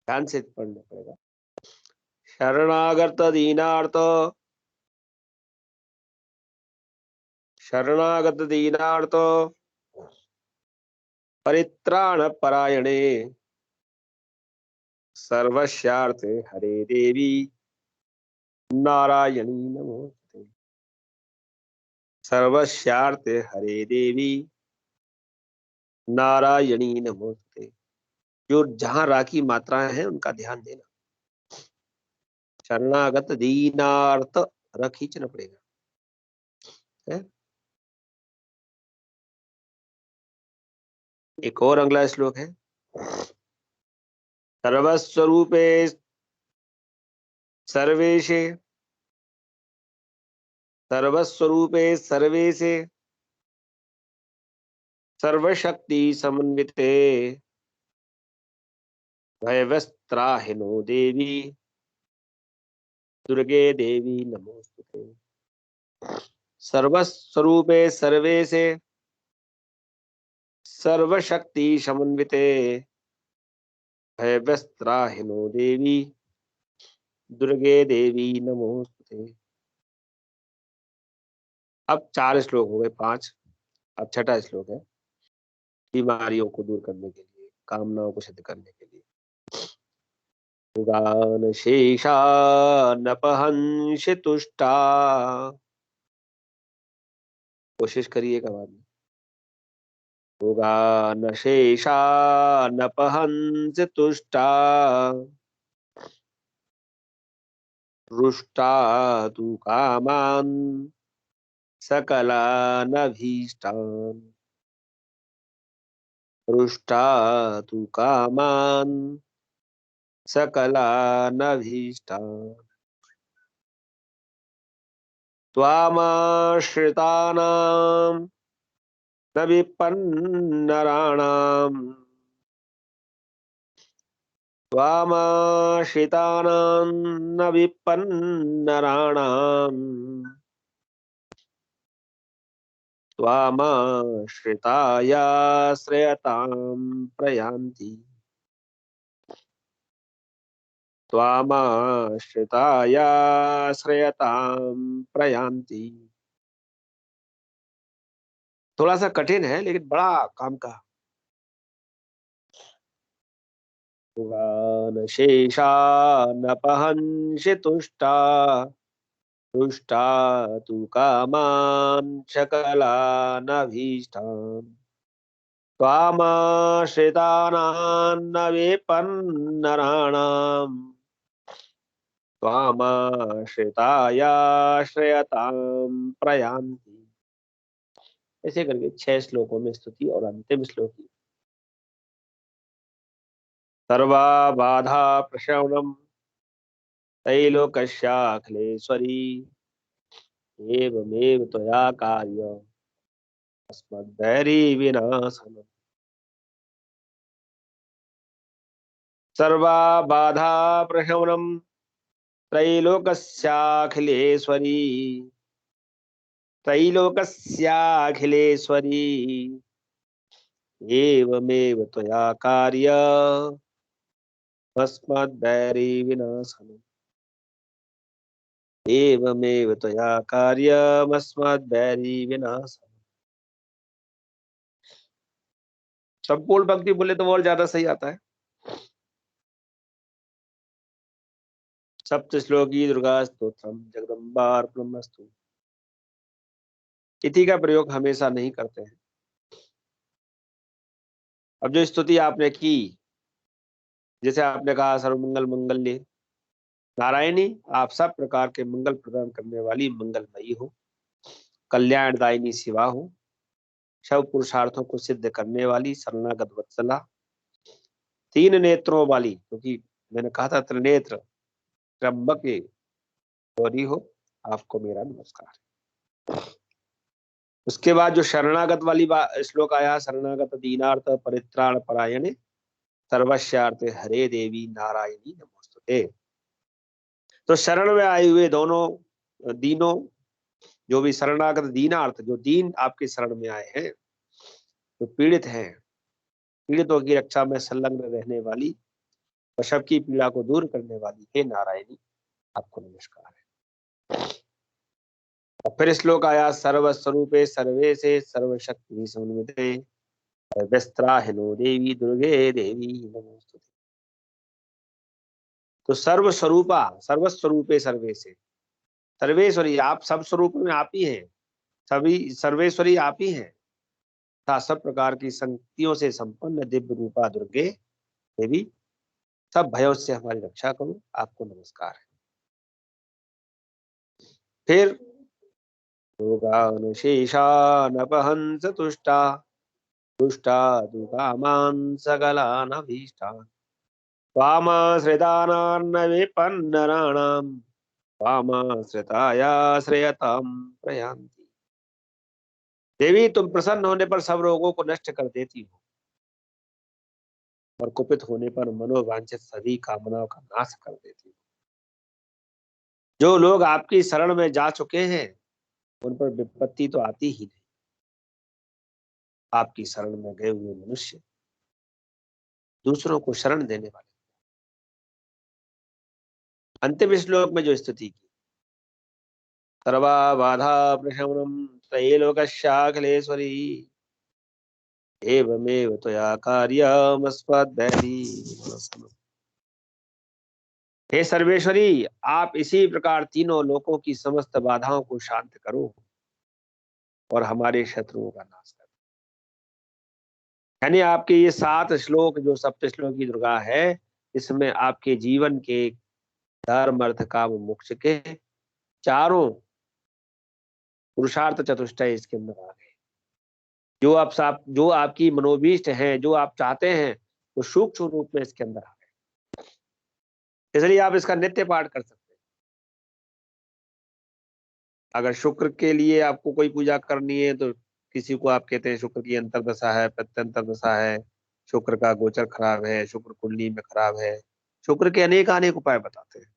ध्यान से पढ़ना पड़ेगा, शरणागत दीनार्थ, शरणागत दीनार्थ परित्राण परायणे सर्वस्यार्थे हरे देवी नारायणी नमोस्तुते, सर्वस्यार्थे हरे देवी नारायणी नमोस्तुते। जो जहां रा की मात्राएं हैं उनका ध्यान देना। शरणागत दीनार्थ र खींचना पड़ेगा है? एक और अगला श्लोक है, सर्वस्वरूपे सर्वेशे, सर्वस्वरूपे सर्वेशे सर्वशक्ति समन्विते भयवस्त्राहिनो देवी दुर्गे देवी नमोस्तुते। सर्वस्वरूपे सर्वेशे सर्वशक्ति समन्विते भयवस्त्राहिनो देवी दुर्गे देवी नमोस्तुते। अब 4 श्लोक हो गए, 5, अब 6ठा श्लोक है, बीमारियों को दूर करने के लिए, कामनाओं को सिद्ध करने के लिए। उगान शेषा नपहंसि तुष्टा, कोशिश करिएगा बाद में। उगान शेषा नपहंसि तुष्टा रुष्टा तु कामान सकलानभीष्टान्, रुष्टा तु कामान सकलानभीष्टान्। त्वामाश्रितानां न विपन्नराणाम्, त्वामाश्रितानां न विपन्नराणाम्, त्वामाश्रितायाश्रयतां प्रयान्ति, त्वामाश्रितायाश्रयतां प्रयान्ति। थोड़ा सा कठिन है लेकिन बड़ा काम का। उगान शेषा नपहंसि तुष्टा, रुष्टा तु कामान् सकलानभीष्टान्, त्वामाश्रितानां न विपन्नराणाम्, त्वामाश्रितायाश्रयतां प्रयान्ति। ऐसे करके 6 श्लोकों में स्तुति और अंतिम श्लोक ही। सर्वा बाधा प्रशमनम त्रैलोक्याखिलेश्वरी एवमेव त्वया कार्य अस्मद्वैरी विनाशनम्। सर्वा बाधा प्रशमनम त्रैलोक्याखिलेश्वरी, त्रैलोक्याखिलेश्वरी एवमेव त्वया कार्य अस्मद्वैरी विनाशनम्, एवमेव त्वया कार्यमस्मद्वैरी विनाशनम्। संपूर्ण भक्ति बोले तो और ज्यादा सही आता है। सप्तश्लोकी दुर्गा स्तोत्रम जगदम्बार्पणमस्तु। इति का प्रयोग हमेशा नहीं करते हैं। अब जो स्तुति आपने की, जैसे आपने कहा सर्वमंगल मंगल्ये नारायणी, आप सब प्रकार के मंगल प्रदान करने वाली मंगलमयी हो, कल्याणदायिनी शिवा हो, सब पुरुषार्थों को सिद्ध करने वाली शरणागत वत्सला, 3 नेत्रों वाली, क्योंकि मैंने कहा था त्रिनेत्र त्र्यंबक गौरी हो, आपको मेरा नमस्कार। उसके बाद जो शरणागत वाली श्लोक आया, शरणागत दीनार्थ परित्राण परायणे सर्वस्यार्थे हरे देवी नारायणी नमोस्तुते। तो शरण में आए हुए दोनों दीनों, जो भी शरणागत दीनार्थ, जो दीन आपके शरण में आए हैं, जो पीड़ित हैं, पीड़ितों की रक्षा में संलग्न रहने वाली और सबकी पीड़ा को दूर करने वाली हे नारायणी, आपको नमस्कार है। और फिर श्लोक आया, सर्वस्वरूपे सर्वे से सर्वशक्ति समन्विते व्यस्त्राहिनो देवी दुर्गे देवी नमोस्तुते। तो सर्वस्वरूपा, सर्वस्वरूपे सर्वे से, सर्वेश्वरी, आप सब स्वरूप में आप ही हैं, सभी सर्वेश्वरी आप ही हैं, तथा सब प्रकार की शक्तियों से संपन्न दिव्य रूपा दुर्गे देवी, सब भयों से हमारी रक्षा करो, आपको नमस्कार है। फिर रोगानुशेषानपहंस तुष्टा दुष्टा दुर्गामान् सकलानभीष्टान् त्वामाश्रितानार्णवेपन्नराणाम् त्वामाश्रितायाश्रयतां प्रयान्ति। देवी, तुम प्रसन्न होने पर सब रोगों को नष्ट कर देती हो और कुपित होने पर मनोवांछित सभी कामनाओं का नाश कर देती हो। जो लोग आपकी शरण में जा चुके हैं उन पर विपत्ति तो आती ही नहीं। आपकी शरण में गए हुए मनुष्य दूसरों को शरण देने वाले। अंतिम श्लोक में जो स्तुति की, सर्वा बाधा प्रशमनम त्रैलोक्याखिलेश्वरी एवमेव त्वया कार्यमस्मद्भैरी। हे सर्वेश्वरी, आप इसी प्रकार तीनों लोकों की समस्त बाधाओं को शांत करो और हमारे शत्रुओं का नाश करो। यानी आपके ये 7 श्लोक, जो सप्त श्लोक की दुर्गा है, इसमें आपके जीवन के धर्म अर्थ काम मोक्ष के चारों पुरुषार्थ चतुष्टय इसके अंदर आ गए। जो आपकी मनोभीष्ट है, जो आप चाहते हैं, वो सूक्ष्म रूप में इसके अंदर आ गए। इसलिए आप इसका नित्य पाठ कर सकते हैं। अगर शुक्र के लिए आपको कोई पूजा करनी है तो किसी को आप कहते हैं शुक्र की अंतर्दशा है, प्रत्यंतर दशा है, शुक्र का गोचर खराब है, शुक्र कुंडली में खराब है, शुक्र के अनेक उपाय बताते हैं।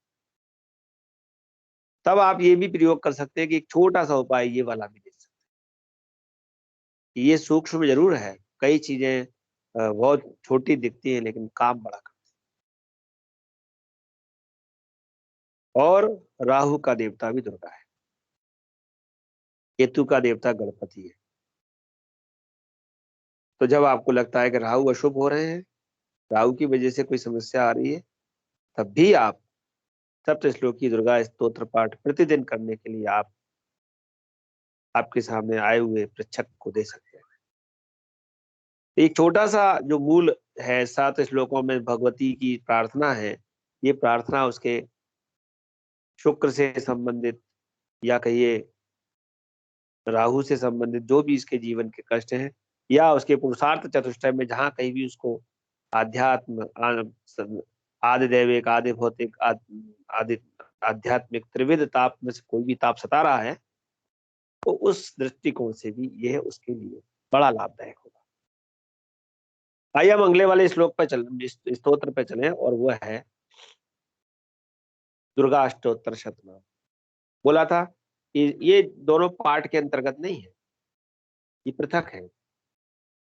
तब आप ये भी प्रयोग कर सकते हैं कि एक छोटा सा उपाय ये वाला भी दे सकते हैं। ये सूक्ष्म जरूर है, कई चीजें बहुत छोटी दिखती हैं लेकिन काम बड़ा करती है। और राहु का देवता भी दुर्गा है, केतु का देवता गणपति है। तो जब आपको लगता है कि राहु अशुभ हो रहे हैं, राहु की वजह से कोई समस्या आ रही है, तब भी आप सप्त श्लोकी दुर्गा स्तोत्र पाठ प्रतिदिन करने के लिए आप आपके सामने आए हुए पृच्छक को दे सकते हैं। एक छोटा सा जो मूल है, 7 श्लोकों में भगवती की प्रार्थना है। ये प्रार्थना उसके शुक्र से संबंधित या कहिए राहु से संबंधित जो भी इसके जीवन के कष्ट हैं, या उसके पुरुषार्थ चतुष्टय में जहां कहीं भी उसको आध्यात्म, आदि दैविक, आदि भौतिक, आदि आध्यात्मिक त्रिविध ताप में से कोई भी ताप सता रहा है, तो उस दृष्टिकोण से भी यह उसके लिए बड़ा लाभदायक होगा। आइए हम अगले वाले श्लोक पर स्तोत्र पे चलें, और वह है दुर्गा अष्टोत्तर शतनाम। बोला था कि ये दोनों पाठ के अंतर्गत नहीं है, ये पृथक है,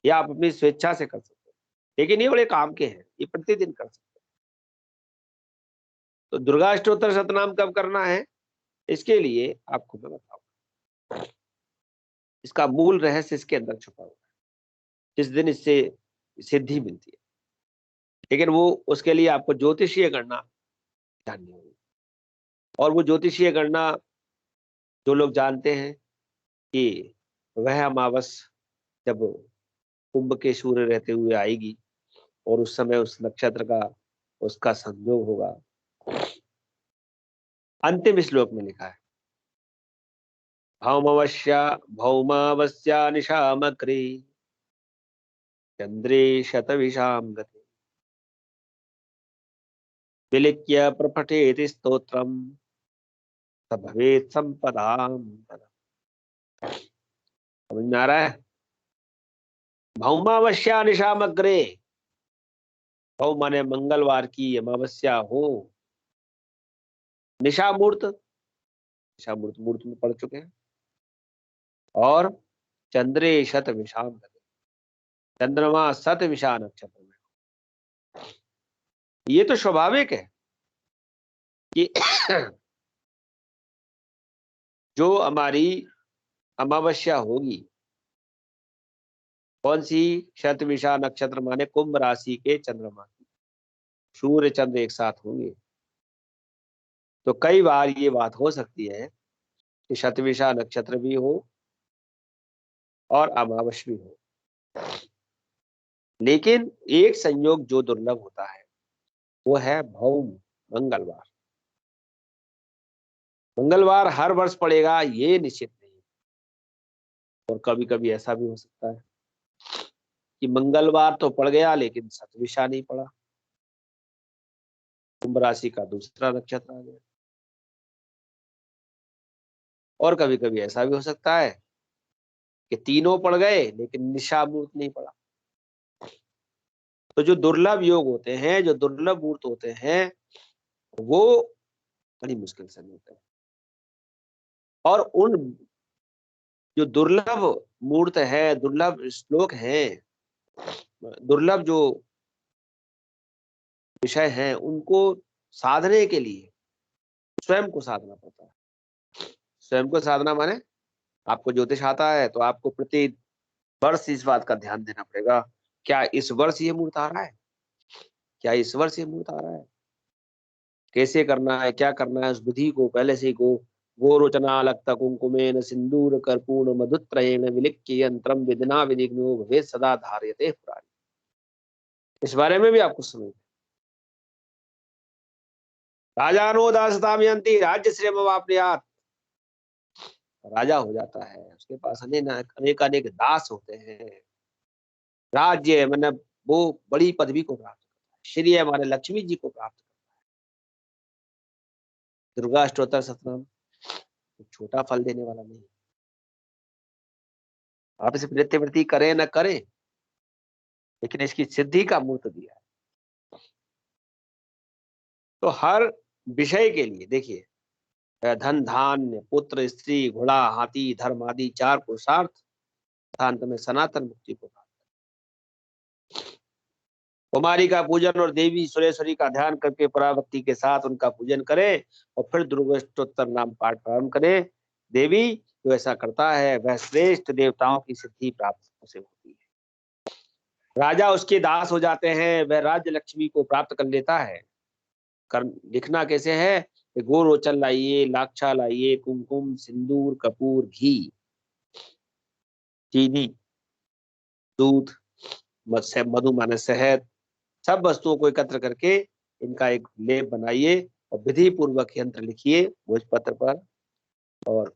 ये आप अपनी स्वेच्छा से कर सकते हैं, लेकिन ये बड़े काम के हैं, ये प्रतिदिन कर सकते हैं। तो दुर्गा अष्टोत्तर शतनाम कब करना है, इसके लिए आपको मैं बताऊंगा। इसका मूल रहस्य इसके अंदर छुपा हुआ है, जिस दिन इससे सिद्धि मिलती है। लेकिन वो उसके लिए आपको ज्योतिषीय गणना जाननी होगी, और वो ज्योतिषीय गणना जो लोग जानते हैं कि वह अमावस जब कुंभ के सूर्य रहते हुए आएगी और उस समय उस नक्षत्र का उसका संयोग होगा। अंतिम श्लोक में लिखा है, भौमावस्या निशामग्रे चंद्रे शतविशाम गते विलिख्य प्रपठेति स्तोत्रम स भवेत् संपदाम। समझ में आ रहा है? भौमावस्या निशामग्रे, भौ माने मंगलवार की अमावस्या हो, निशामूर्त, निशामूर्त मूर्त में पढ़ चुके हैं, और चंद्रे शत विषाम नगे, चंद्रमा शत विषा नक्षत्र में। ये तो स्वाभाविक है कि जो हमारी अमावस्या होगी, कौन सी? शतविषा नक्षत्र माने कुंभ राशि के चंद्रमा की, सूर्य चंद्र एक साथ होंगे। तो कई बार ये बात हो सकती है कि शतविषा नक्षत्र भी हो और अमावस भी हो, लेकिन एक संयोग जो दुर्लभ होता है वो है भौम, मंगलवार। मंगलवार हर वर्ष पड़ेगा ये निश्चित नहीं, और कभी कभी ऐसा भी हो सकता है कि मंगलवार तो पड़ गया लेकिन शतविषा नहीं पड़ा, कुंभ राशि का दूसरा नक्षत्र आ गया। और कभी कभी ऐसा भी हो सकता है कि तीनों पड़ गए लेकिन निशामूर्त नहीं पड़ा। तो जो दुर्लभ योग होते हैं, जो दुर्लभ मूर्त होते हैं, वो बड़ी मुश्किल से मिलते हैं। और उन जो दुर्लभ मूर्त है, दुर्लभ श्लोक हैं, दुर्लभ जो विषय हैं, उनको साधने के लिए स्वयं को साधना पड़ता है। स्वयं को साधना माने आपको ज्योतिष आता है तो आपको प्रति वर्ष इस बात का ध्यान देना पड़ेगा, क्या इस वर्ष ये मुहूर्त आ रहा है, क्या इस वर्ष ये मुहूर्त आ रहा है, कैसे करना है, क्या करना है, उस विधि को पहले से ही गोरोचना लक्त कुंकुमेन सिंदूर कर्पूर मधुत्रयेण विलिख्य यंत्रम विधिना विनिग्नो भवेत् सदा धार्यते पुराणी। इस बारे में भी आपको समझ, राजानो दासताम यन्ति राज्य श्रेयमवाप्नुयात्, राजा हो जाता है, उसके पास अनेक अनेक दास होते हैं। राज्य मतलब वो बड़ी पदवी को प्राप्त करता है, श्री हमारे लक्ष्मी जी को प्राप्त करता है। दुर्गा अष्टोत्तर शतनाम छोटा फल देने वाला नहीं। आप इसे नित्यवृत्ति करें न करें, लेकिन इसकी सिद्धि का मूर्त दिया है। तो हर विषय के लिए देखिए, धन धान्य पुत्र स्त्री घोड़ा हाथी धर्म आदि 4 पुरुषार्थ, अंत में सनातन मुक्ति को प्राप्त। कुमारी का पूजन और देवी सुरेश्वरी का ध्यान करके पराभक्ति के साथ उनका पूजन करें और फिर दुर्गाष्टोत्तर नाम पाठ प्रारंभ करें। देवी जो ऐसा करता है वह श्रेष्ठ देवताओं की सिद्धि प्राप्त उसे होती है। राजा उसके दास हो जाते हैं, वह राज्य लक्ष्मी को प्राप्त कर लेता है। लिखना कैसे है? गोरोचन लाइए, लाक्षा लाइए, कुमकुम सिंदूर कपूर घी चीनी दूध मधु माने शहद, सब वस्तुओं को एकत्र करके इनका एक लेप बनाइए और विधि पूर्वक यंत्र लिखिए भोजपत्र पर, और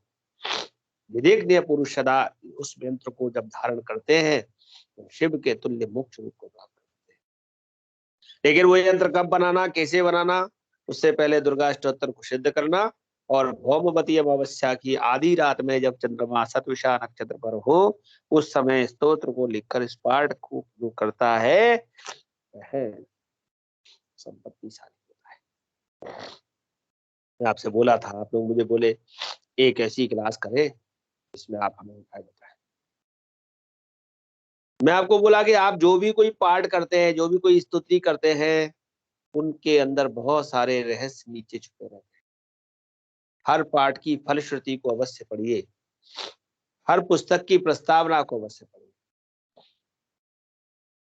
विधिज्ञ पुरुष सदा उस यंत्र को जब धारण करते हैं तो शिव के तुल्य मोक्ष रूप को प्राप्त करते हैं। लेकिन वो यंत्र कब बनाना, कैसे बनाना, उससे पहले दुर्गा अष्टोत्तर को सिद्ध करना, और भौमवती अमावस्या की आधी रात में जब चंद्रमा शतविषा नक्षत्र पर हो, उस समय स्तोत्र को लिखकर इस पाठ को जो करता है वह संपत्तिशाली होता है। मैं आपसे बोला था, आप लोग मुझे बोले एक ऐसी क्लास करें जिसमें आप हमें उपाय बताएं। मैं आपको बोला कि आप जो भी कोई पाठ करते हैं, जो भी कोई स्तुति करते हैं, उनके अंदर बहुत सारे रहस्य नीचे छुपे रहते हैं। हर पाठ की फलश्रुति को अवश्य पढ़िए, हर पुस्तक की प्रस्तावना को अवश्य पढ़िए।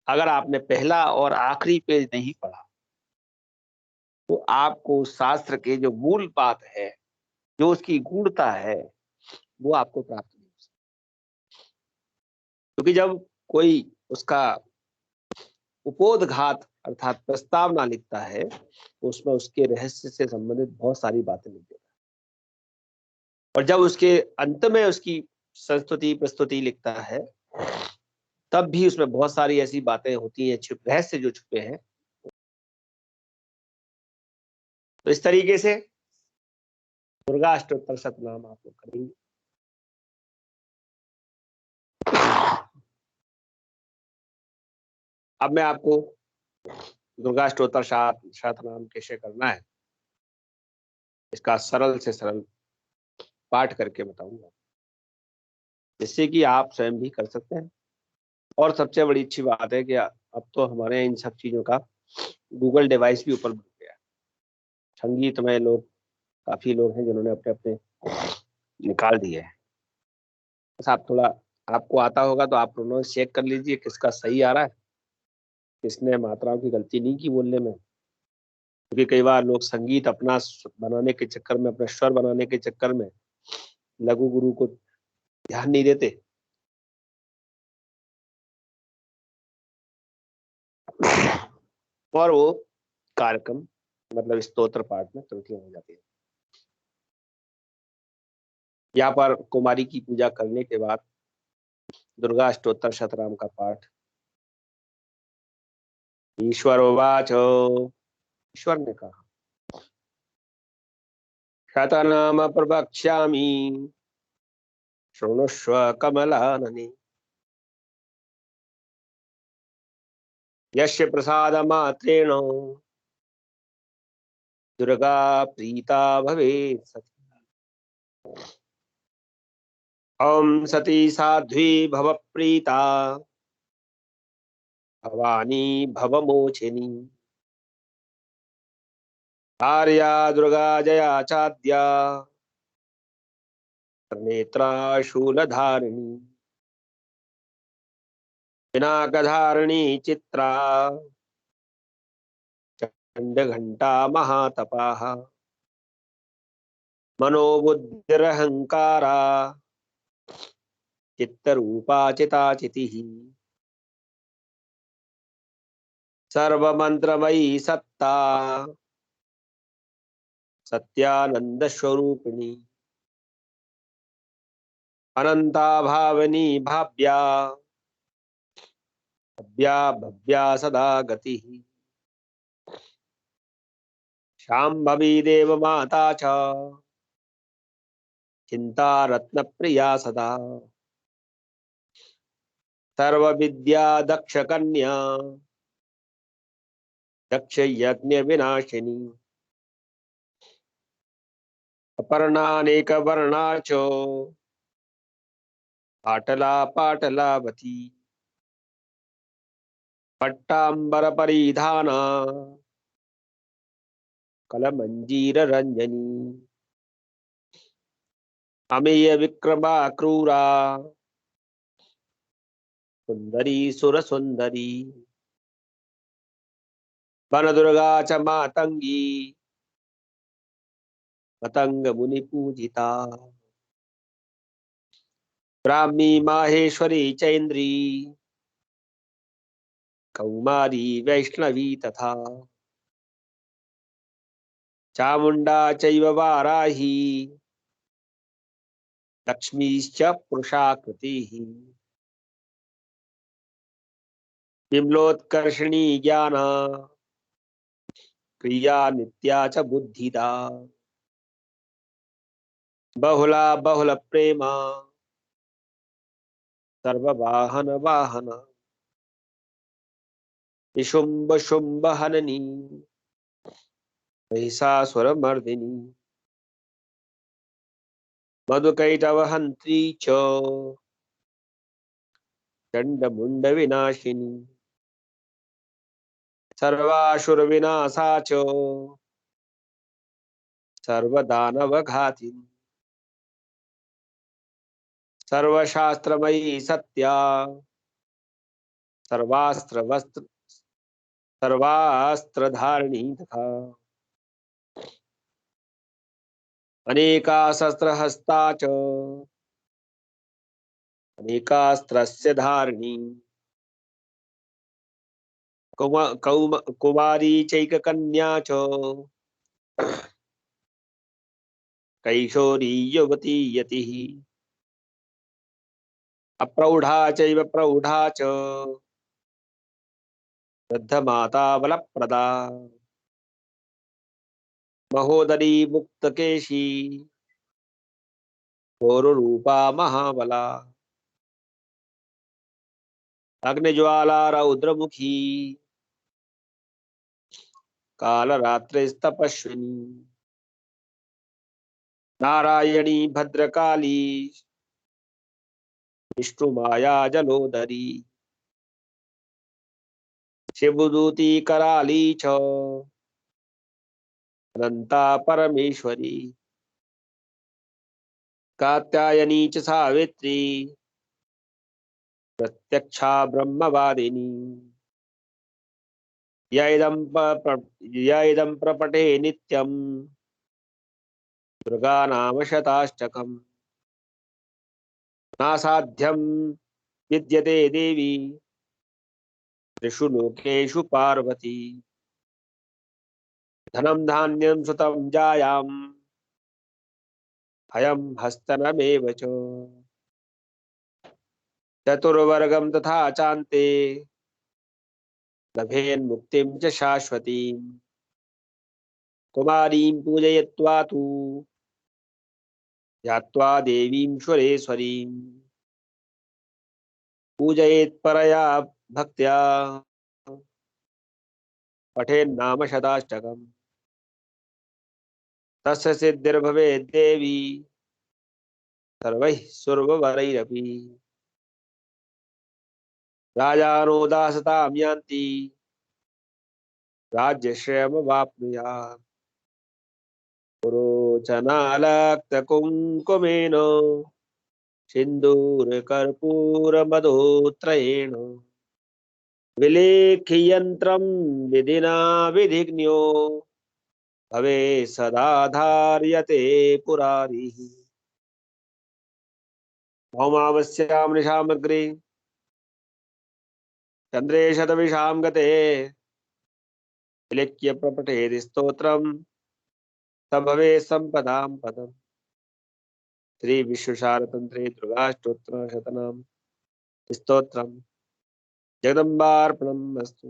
अगर आपने पहला और आखिरी पेज नहीं पढ़ा तो आपको शास्त्र के जो मूल बात है, जो उसकी गूढ़ता है, वो आपको प्राप्त नहीं हो सकती। क्योंकि जब कोई उसका उपोद्घात अर्थात प्रस्तावना लिखता है तो उसमें उसके रहस्य से संबंधित बहुत सारी बातें लिख देता है, और जब उसके अंत में उसकी संस्तुति प्रस्तुति लिखता है तब भी उसमें बहुत सारी ऐसी बातें होती हैं, रहस्य जो छुपे हैं। तो इस तरीके से दुर्गा अष्टोत्तर शतनाम आप लोग करेंगे। अब मैं आपको दुर्गा स्तोत्र शतनाम कैसे करना है, इसका सरल से सरल पाठ करके बताऊंगा, जिससे कि आप स्वयं भी कर सकते हैं। और सबसे बड़ी अच्छी बात है कि अब तो हमारे यहाँ इन सब चीजों का गूगल डिवाइस भी उपलब्ध हो गया है। संगीत में लोग, काफी लोग हैं जिन्होंने अपने अपने निकाल दिए हैं। बस आप थोड़ा, आपको आता होगा तो आप प्रोनाउंस चेक कर लीजिए किसका सही आ रहा है, किसने मात्राओं की गलती नहीं की बोलने में। क्योंकि कई बार लोग संगीत अपना बनाने के चक्कर में, अपना स्वर बनाने के चक्कर में लघु गुरु को ध्यान नहीं देते। और वो कार्यक्रम मतलब स्तोत्र पाठ में त्रुटियां हो जाती है। यहाँ पर कुमारी की पूजा करने के बाद दुर्गा स्तोत्र शतनाम का पाठ। ईश्वरोवाच, ईश्वर ने कहा, शतनाम प्रवक्ष्यामि शृणुष्व कमलानने, यस्य प्रसाद मात्रेण दुर्गा प्रीता भवेत् सती। ओम सती साध्वी भव प्रीता भवानी भवमोचिनी, आर्या दुर्गा जया चाद्या नेत्रा शूलधारिणी, पिनाकधारिणी चित्रा चंडघंटा महातपाः, मनोबुद्धिरहंकारा चित्तरूपा चिताचितिः, सर्वमंत्रमयी सत्ता सत्यानंद स्वरूपिणी, अनंता भावनी भाव्या भव्या भव्या सदा गतिः, शांभवी देव माता च चिंता रत्न प्रिया सदा, सर्व विद्या दक्ष कन्या दक्ष यज्ञ विनाशिनी, अपर्णानेक वर्णा च पाटला पाटलावती, पट्टांबर परिधाना कलमंजीर रंजनी, अमेय विक्रमा क्रूरा सुंदरी सुर सुंदरी, वन दुर्गा च मातंगी मतंग मुनि पूजिता, ब्राह्मी माहेश्वरी चैन्द्री कौमारी वैष्णवी तथा, चामुंडा चैव वाराही लक्ष्मीश्च पुरुषाकृतिः, विमलोत्कर्षिणी ज्ञाना क्रिया नित्या च बुद्धिदा, बहुला बहुल प्रेमा सर्ववाहन वाहना, निशुंभ शुंभ हननी महिषासुर मर्दिनी, मधुकैटव हंत्री च चंड मुंड विनाशिनी, सर्वासुर विनाशा च सर्वदानव घातिनी, सर्वशास्त्रमयी सत्या सर्वास्त्र वस्त्र सर्वास्त्रधारिणी तथा, अनेका शस्त्रहस्ता च अनेकास्त्रस्य धारिणी, कुमारी चैककन्या च कैशोरी युवती यतिः, अप्रौढ़ा चैव प्रौढ़ा च वृद्धमाता बलप्रदा, महोदरी मुक्तकेशी घोररूपा महाबला, अग्निज्वाला रौद्रमुखी कालरात्रिस्तपस्विनी नारायणी भद्रकाली विष्णुमाया जलोदरी शिवदूती कराली च अनंता परमेश्वरी कात्यायनी च सावित्री प्रत्यक्षा ब्रह्मवादिनी य इदं प्रपठे नित्यं दुर्गा नाम शताष्टकम् नासाध्यं विद्यते देवी त्रिषु लोकेषु पार्वती धनं धान्यं सुतं जायां भयं हस्तनमेव च चतुर्वर्गं तथा चान्ते लभेन्मुक्तिं च शाश्वतीं कुमारीं पूजयित्वा तु ध्यात्वा देवीं सुरेश्वरीं पूजयेत् परया भक्त्या पठेन्नाम शताष्टकम् तस्य सिद्धिर्भवेत् देवी सर्वैः सुरवरैरपि राजानो दासतां यान्ति राज्यश्रेयमवाप्नुयात् पुरोचनालक्तकुङ्कुमेन सिन्दूरकर्पूरमधोत्रयेण विलेख्ययन्त्रं विधिना विधिज्ञो भवे सदा धार्यते पुरारिः भौमावस्यां निशामग्रे चन्द्रे शतविशां गते विलिख्य प्रपठेत् स्तोत्रं स भवेत् सम्पदां पदम् श्री विश्वशारतंत्रे दुर्गाष्टोत्तरशतनाम स्तोत्रम जगदम्बार्पणम् अस्तु।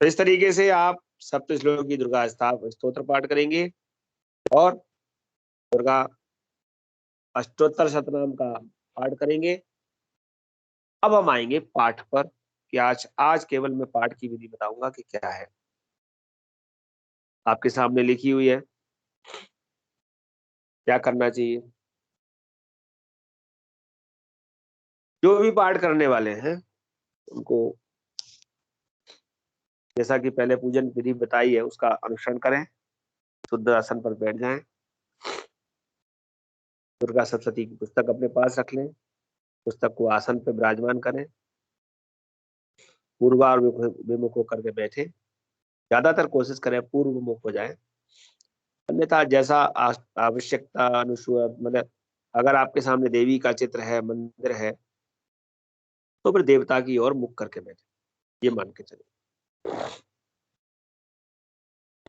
तो इस तरीके से आप सप्त श्लोक की दुर्गा स्तोत्र पाठ करेंगे और दुर्गा अष्टोत्तर शतनाम का पाठ करेंगे। अब हम आएंगे पाठ पर कि आज केवल मैं पाठ की विधि बताऊंगा कि क्या है। आपके सामने लिखी हुई है, क्या करना चाहिए। जो भी पाठ करने वाले हैं उनको जैसा कि पहले पूजन विधि बताई है उसका अनुसरण करें, शुद्ध आसन पर बैठ जाएं, दुर्गा सप्तशती की पुस्तक अपने पास रख लें, पुस्तक को आसन पर विराजमान करें, पूर्वार विमुख होकर के बैठे। ज्यादातर कोशिश करें पूर्व मुख हो जाए, अन्यथा जैसा आवश्यकता अनुसार, मतलब अगर आपके सामने देवी का चित्र है, मंदिर है, तो फिर देवता की ओर मुख करके बैठे, ये मान के चले।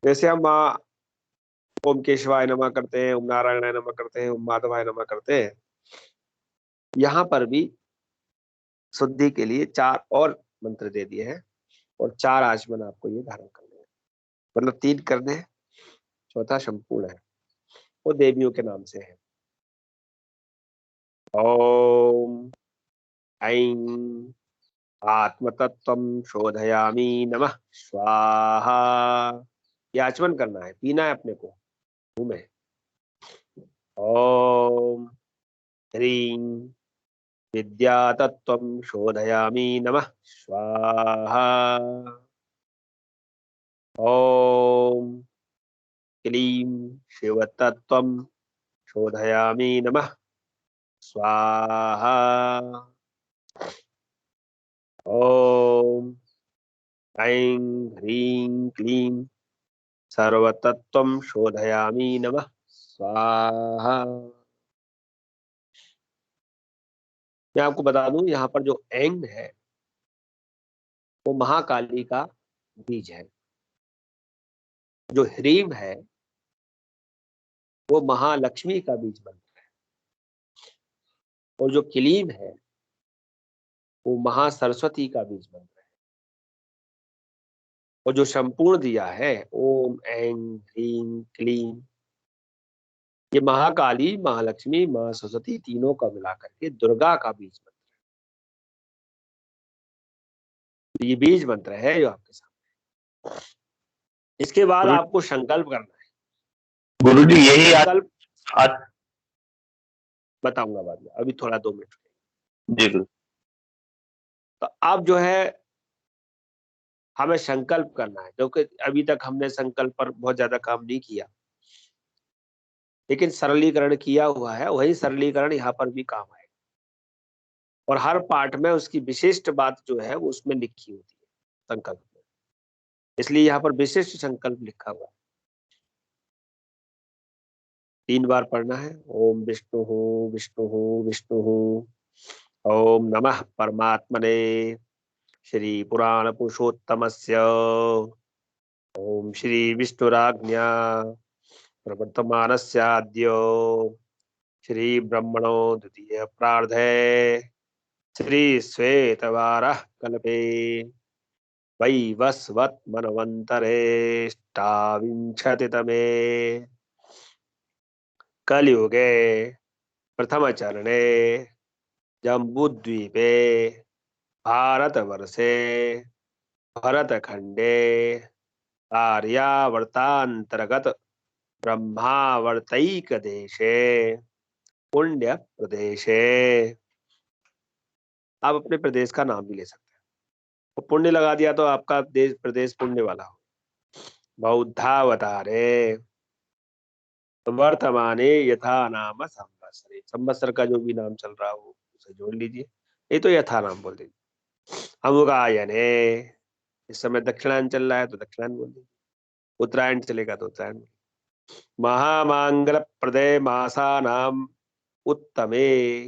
जैसे हम ओम केशवाय नमः करते हैं, ओम नारायणाय नमः करते हैं, ओम माधवाय नमः करते हैं, यहाँ पर भी शुद्धि के लिए 4 और मंत्र दे दिए हैं और 4 आचमन आपको ये धारण करने हैं, मतलब 3 करने हैं, चौथा संपूर्ण है, वो देवियों के नाम से है। ओम ऐं आत्मतत्वं शोधयामि नमः स्वाहा। ये आचमन करना है, पीना है अपने को मुंह में। ओम ह्रीं विद्यातत्वं शोधयामि नमः स्वाहा। ओम क्लीं शिवतत्वं शोधयामि नमः स्वाहा। ओम ऐं ह्रीं क्लीं सर्वतत्वं शोधयामि नमः स्वाहा। मैं आपको बता दूं, यहाँ पर जो ऐंग है वो महाकाली का बीज है, जो ह्रीम है वो महालक्ष्मी का बीज मंत्र है, और जो क्लीम है वो महासरस्वती का बीज मंत्र है, और जो संपूर्ण दिया है ओम ऐं ह्रीं क्लीं, ये महाकाली, महालक्ष्मी, महासरस्वती तीनों का मिलाकर के दुर्गा का बीज मंत्र है। ये बीज मंत्र है जो आपके सामने। इसके बाद गुरु- आपको संकल्प करना है। गुरुजी यही संकल्प आज बताऊंगा बाद में, अभी थोड़ा 2 मिनट। जी गुरु। तो अब जो है हमें संकल्प करना है, क्योंकि अभी तक हमने संकल्प पर बहुत ज्यादा काम नहीं किया, लेकिन सरलीकरण किया हुआ है। वही सरलीकरण यहाँ पर भी काम आएगा, और हर पाठ में उसकी विशिष्ट बात जो है वो उसमें लिखी होती है संकल्प में, इसलिए यहाँ पर विशिष्ट संकल्प लिखा हुआ है। 3 बार पढ़ना है। ओम विष्णु विष्णु विष्णु। ओम नमः परमात्मने श्री पुराण पुरुषोत्तमस्य। ओम श्री विष्णुराज्ञा प्रवर्तमानस्याद्य श्री ब्रह्मणो द्वितीय प्रार्धे श्री श्वेतवारः कल्पे वैवस्वत् मनवन्तरेष्टाविंशतितमे कलियुगे प्रथम चरणे जम्बूद्वीपे भारतवर्षे भरतखंडे आर्यावर्तांतर्गत ब्रह्मावर्तैक देशे पुण्य प्रदेशे। आप अपने प्रदेश का नाम भी ले सकते हैं। तो पुण्य लगा दिया तो आपका देश प्रदेश पुण्य वाला हो। बौद्धावतारे वर्तमाने यथा नाम संवत्सरे, संवत्सर का जो भी नाम चल रहा हो उसे जोड़ लीजिए, नहीं तो यथा नाम बोल दीजिए। अमुगायने, इस समय दक्षिणायन चल रहा है तो दक्षिणायन बोल दीजिए, उत्तरायण चलेगा तो उत्तरायण। महामांगल प्रदय मासा नाम उत्तमे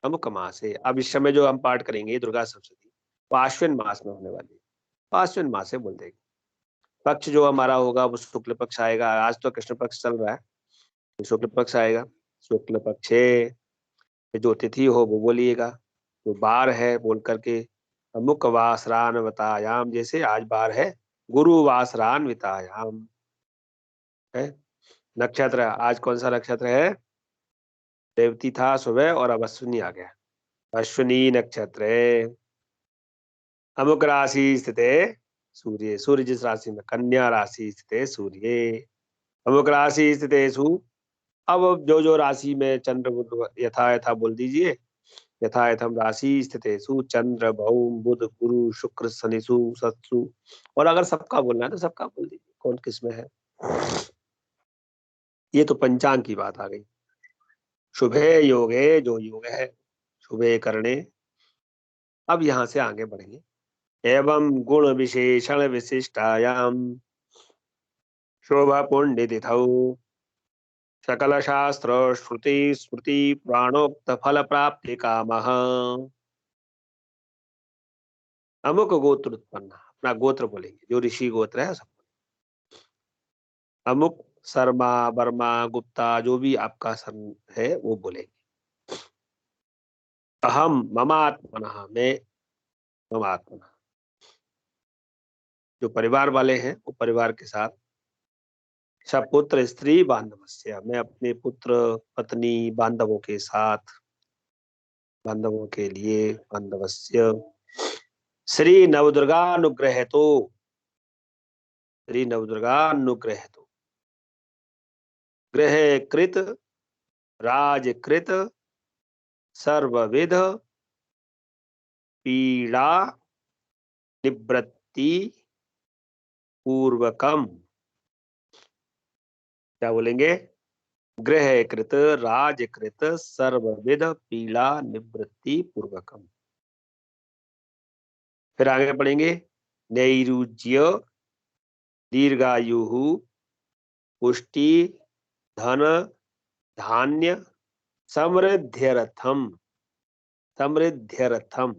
अमुक मासे। अब इस समय जो हम पाठ करेंगे दुर्गा सप्तशती वो आश्विन मास में होने वाली है, तो आश्विन मास से बोल देंगे। पक्ष जो हमारा होगा वो शुक्ल पक्ष आएगा। आज तो कृष्ण पक्ष चल रहा है, तो शुक्ल पक्ष आएगा। शुक्ल पक्षे जो तिथि हो वो बोलिएगा, जो बार है बोल करके अमुक वासरान वतायाम, जैसे आज बार है गुरु वासरान वितायाम है। नक्षत्र आज कौन सा नक्षत्र है? रेवती था सुबह और अब अश्विनी आ गया। अश्विनी नक्षत्र अमुक राशि स्थित सूर्य, सूर्य जिस राशि में, कन्या राशि स्थित सूर्य अमुक राशि स्थित। अब जो जो राशि में चंद्र बुध यथा यथा बोल दीजिए। यथा यथम राशि स्थितेषु चंद्र भौम बुध गुरु शुक्र शनिषु सत्सु, और अगर सबका बोलना है तो सबका बोल दीजिए कौन किस में है। ये तो पंचांग की बात आ गई। शुभे योगे, जो योग है शुभे करने। अब यहाँ से आगे बढ़ेंगे। एवं गुण विशेषण विशिष्टायाम शोभा पुण्य तिथौ सकल शास्त्र श्रुति स्मृति पुराणोक्त फल प्राप्ति कामः। अमुक गोत्र उत्पन्न, अपना गोत्र बोलेंगे, जो ऋषि गोत्र है सब। अमुक शर्मा वर्मा गुप्ता, जो भी आपका सर है वो बोलेंगे। अहम ममात्मनः, मैं ममात्मनः, जो परिवार वाले हैं वो परिवार के साथ। सपुत्र स्त्री बांधवस्य, मैं अपने पुत्र पत्नी बांधवों के साथ, बांधवों के लिए। बांधवस्य श्री नवदुर्गा अनुग्रह तो, श्री नवदुर्गा अनुग्रह तो गृह कृत राजकृत सर्वविध पीड़ा निवृत्ति पूर्वकम। क्या बोलेंगे? गृह कृत राजकृत सर्वविध पीड़ा निवृत्ति पूर्वकम। फिर आगे पढ़ेंगे। नैरुज्य दीर्घायु पुष्टि धन धान्य समृद्ध्यर्थम, समृद्ध्यर्थम।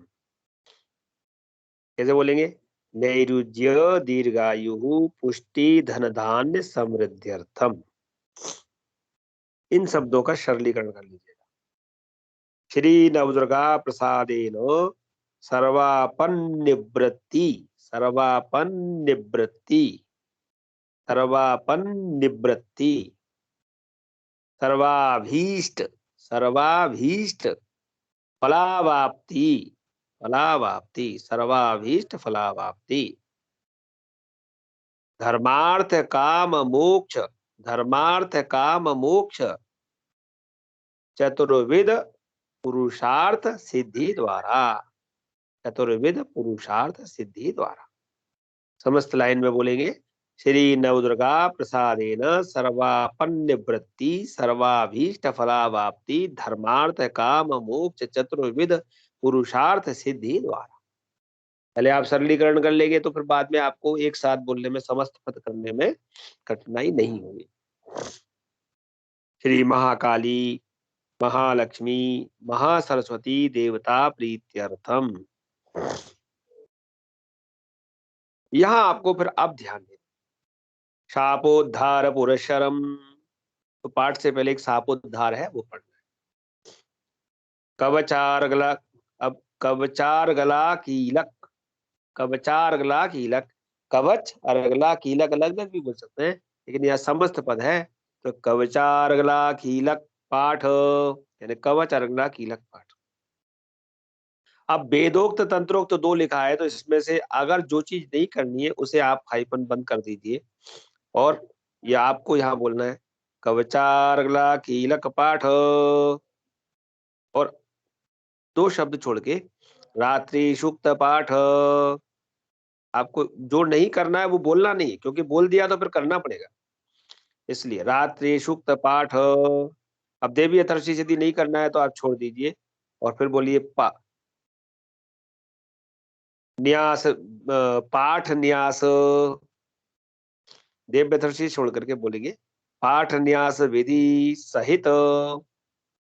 कैसे बोलेंगे? नैरुज्य दीर्घायु पुष्टि धन धान्य समृद्ध्यर्थम। इन शब्दों का सरलीकरण कर लीजिएगा। श्री नवदुर्गा प्रसादेन सर्वापन्निवृत्ति, सर्वापन्निवृत्ति, सर्वापन्निवृत्ति, सर्वाभीष्ट, सर्वाभीष्ट फलावाप्ति, फलावाप्ति, सर्वाभीष्ट फलावाप्ति। धर्मार्थ काम मोक्ष, धर्मार्थ काम मोक्ष चतुर्विध पुरुषार्थ सिद्धि द्वारा, चतुर्विध पुरुषार्थ सिद्धि द्वारा। समस्त लाइन में बोलेंगे। श्री नवदुर्गा प्रसादेन सर्वापन्न वृत्ति सर्वाभीष्ट फलावाप्ति धर्मार्थ काम मोक्ष चतुर्विध पुरुषार्थ सिद्धि द्वारा। पहले आप सरलीकरण कर लेंगे तो फिर बाद में आपको एक साथ बोलने में, समस्त पद करने में कठिनाई नहीं होगी। श्री महाकाली, महालक्ष्मी, महासरस्वती देवता प्रीत्यर्थम। यहां आपको फिर अब ध्यान देना। शापोद्धार पुरस्सरम, तो पाठ से पहले एक शापोद्धार है वो पढ़ना है। कवचार्गला, अब कवचार्गला कीलक, कवचार्गला कीलक, कवच अर्गला कीलक अलग अलग भी बोल सकते हैं, लेकिन यह समस्त पद है। तो कवचार्गला कीलक पाठ, यानी कवच अर्गला कीलक पाठ। अब वेदोक्त तंत्रोक्त दो लिखा है, तो इसमें से अगर जो चीज नहीं करनी है उसे आप हाइफन बंद कर दीजिए और ये आपको यहाँ बोलना है कवचार्गला कीलक पाठ, और दो शब्द छोड़ के रात्रि सूक्त पाठ। आपको जो नहीं करना है वो बोलना नहीं, क्योंकि बोल दिया तो फिर करना पड़ेगा, इसलिए रात्रि सूक्त पाठ। अब देवी अथर्षि यदि नहीं करना है तो आप छोड़ दीजिए और फिर बोलिए न्यास, पाठ न्यास। देव अथर्षि छोड़ करके बोलेंगे पाठ न्यास विधि सहित,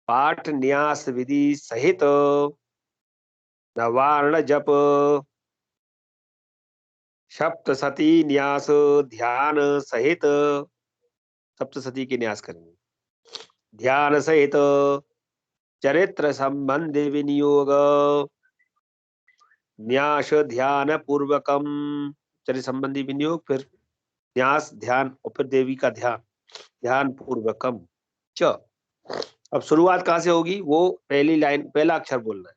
पाठ न्यास विधि सहित नवार्ण जप सप्तशती न्यास ध्यान सहित, सप्तशती के न्यास करेंगे, ध्यान सहित चरित्र संबंधी विनियोग न्यास ध्यान पूर्वकम, चरित्र संबंधी विनियोग, फिर न्यास ध्यान और फिर देवी का ध्यान, ध्यान पूर्वकम च। अब शुरुआत कहां से होगी, वो पहली लाइन पहला अक्षर बोलना है।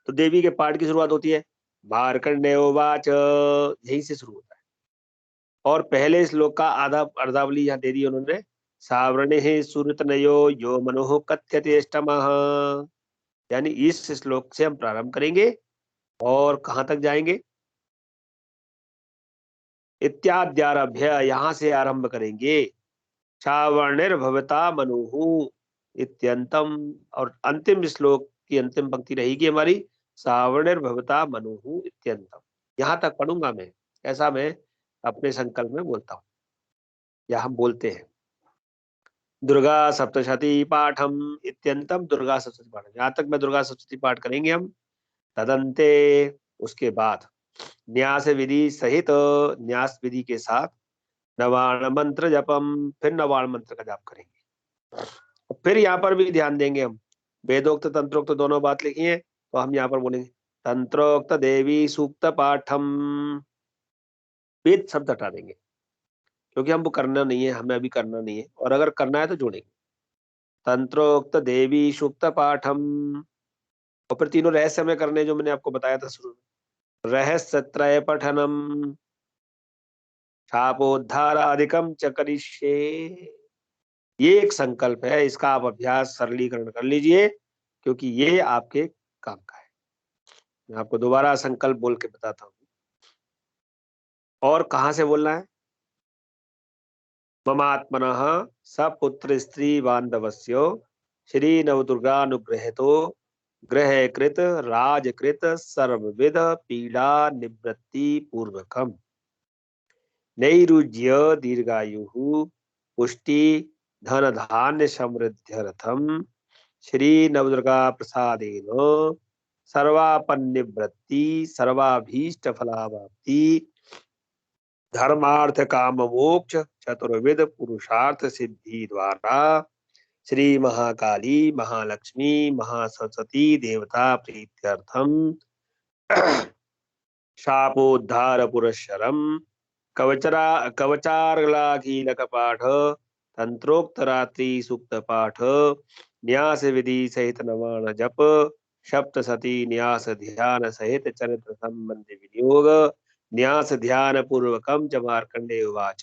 तो देवी के पाठ की शुरुआत होती है मार्कंडेयोवाच, यहीं से शुरू होता है। और पहले श्लोक का आधा अर्धावली यहाँ दे दी उन्होंने, सावरणे सुरतनयो यो मनोह कथ्यतेष्टमः, यानी इस श्लोक से हम प्रारंभ करेंगे और कहां तक जाएंगे, इत्याद्यारभ्य, यहां से आरंभ करेंगे। सावर्णिर्भवता मनुः इत्यंतम, और अंतिम श्लोक की अंतिम पंक्ति रहेगी हमारी सावर्णिर्भवता मनुः इत्यंतम। यहां तक पढ़ूंगा मैं, ऐसा मैं अपने संकल्प में बोलता हूं या हम बोलते हैं। दुर्गा सप्तशती पाठम इत्यंतम, दुर्गा सप्तशती पाठ, यहां तक मैं दुर्गा सप्तशती पाठ करेंगे हम। तदंते, उसके बाद न्यास विधि सहित, न्यास विधि के साथ नवार्ण मंत्र जपम, फिर नवार्ण मंत्र का जाप करेंगे। फिर यहाँ पर भी ध्यान देंगे हम, वेदोक्त तंत्रोक्त दोनों बात लिखी है, तो हम यहाँ पर बोलेंगे तंत्रोक्त देवी सूक्त पाठम, वेद शब्द हटा देंगे क्योंकि हम वो करना नहीं है, हमें अभी करना नहीं है, और अगर करना है तो जोड़ेंगे तंत्रोक्त देवी सूक्त पाठम। और फिर तीनों रहस्य में करने जो मैंने आपको बताया था शुरू में, रहस्य त्रय पठनम शापोद्धारादिकम च करिष्ये। ये एक संकल्प है, इसका आप अभ्यास सरलीकरण कर लीजिए क्योंकि ये आपके काम का है। मैं आपको दोबारा संकल्प बोल के बताता हूँ। और कहां से बोलना है, ममात्मनः सपुत्र स्त्री बांधवस्यो श्री नवदुर्गानुग्रहेतो ग्रह कृत राजकृत सर्वविध पीड़ा निवृत्ति पूर्वकम नैरुज्य दीर्घायुः पुष्टि धन धान्य समृद्ध्यर्थम श्री नवदुर्गा प्रसादेन सर्वापन्निवृत्ति सर्वाभीष्ट फलावाप्ति धर्मार्थ काम मोक्ष चतुर्विध पुरुषार्थ सिद्धि द्वारा श्री महाकाली महालक्ष्मी महासरस्वती देवता प्रीत्यर्थम शापोद्धार पुरस्सरम कवचार्गलाकीलक पाठ तंत्रोक्त रात्रि सूक्त पाठ न्यास विधि सहित नवान जप सप्तशती न्यास ध्यान सहित चरित्र संबंधी विनियोग न्यास ध्यान पूर्वकम च मार्कंडेय उवाच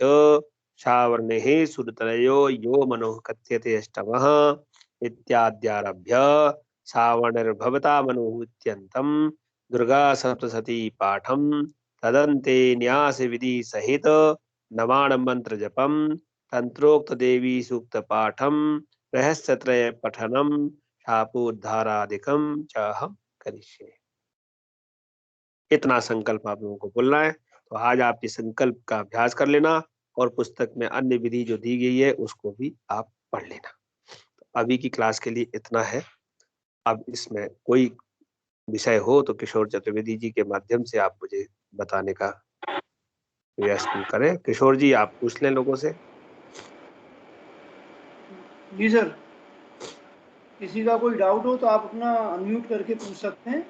सावर्णे सुरतयो यो मनोः कथ्यते अष्टमः इत्याद्यारभ्य सावर्णिर्भवता मनुः इत्यन्तं दुर्गा सप्तशती पाठम तदन्ते न्यास विधि सहित नवाण मंत्र जपम तंत्रोक्त देवी सूक्त पाठम रहस्यत्रय पठनम शापोद्धारादिकम च हम करिष्ये। इतना संकल्प आप लोगों को बोलना है। तो आज आप इस संकल्प का अभ्यास कर लेना और पुस्तक में अन्य विधि जो दी गई है उसको भी आप पढ़ लेना। तो अभी की क्लास के लिए इतना है। अब इसमें कोई विषय हो तो किशोर चतुर्वेदी जी के माध्यम से आप मुझे बताने का प्रयास करें। किशोर जी आप पूछ लें लोगों से। जी सर, किसी का कोई डाउट हो तो आप अपना अनम्यूट करके पूछ सकते हैं,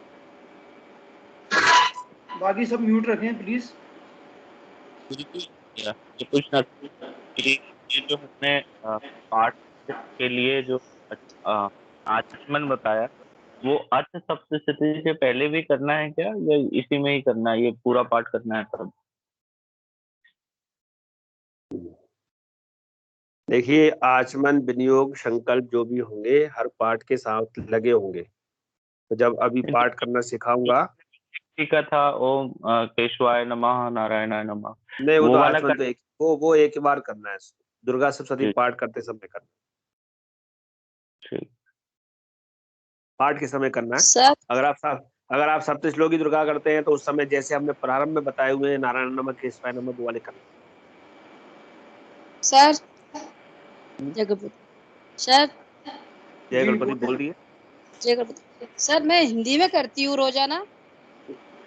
बाकी सब म्यूट रखें प्लीज। ये पूछना कि ये जो हमने पाठ के लिए जो आचमन बताया वो अर्थ सप्तशती से पहले भी करना है क्या या इसी में ही करना है, ये पूरा पाठ करना है तब? देखिए आचमन विनियोग संकल्प जो भी होंगे हर पाठ के साथ लगे होंगे। तो जब अभी पाठ करना सिखाऊंगा का था ओम केशवाय नमः नारायणाय नमः, नहीं वो तो वाला आचमन तो वो एक ही बार करना है। दुर्गा सप्तशती ठीक। पाठ करते समय करना, ठीक। पाठ के समय करना है। सर अगर आप सप्त श्लोकी दुर्गा करते हैं तो उस समय जैसे हमने प्रारंभ में बताए हुए नारायण नमः केशवाय नमः वो वाले करना। सर जय गणपति। सर जय गणपति बोल दिए। जय गणपति। सर मैं हिंदी में करती हूँ रोजाना।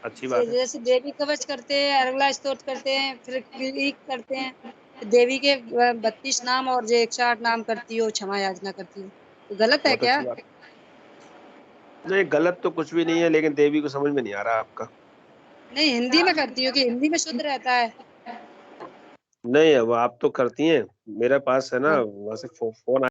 अच्छी बात है। जैसे देवी कवच करते हैं, अरगला स्तोत्र करते हैं, फिर क्लिक करते हैं, देवी के 32 नाम और जो 108 नाम करती हूँ, क्षमा याचना करती हूँ। तो गलत है बहुत क्या? अच्छी बात। नहीं गलत तो कुछ भी नहीं है, लेकिन देवी को समझ में नहीं आ रहा आपका। नहीं हिंदी में करती हूँ कि हिंदी में शुद्ध रहता है। नहीं वो आप तो करती हैं, मेरे पास है ना हाँ। वहां से फोन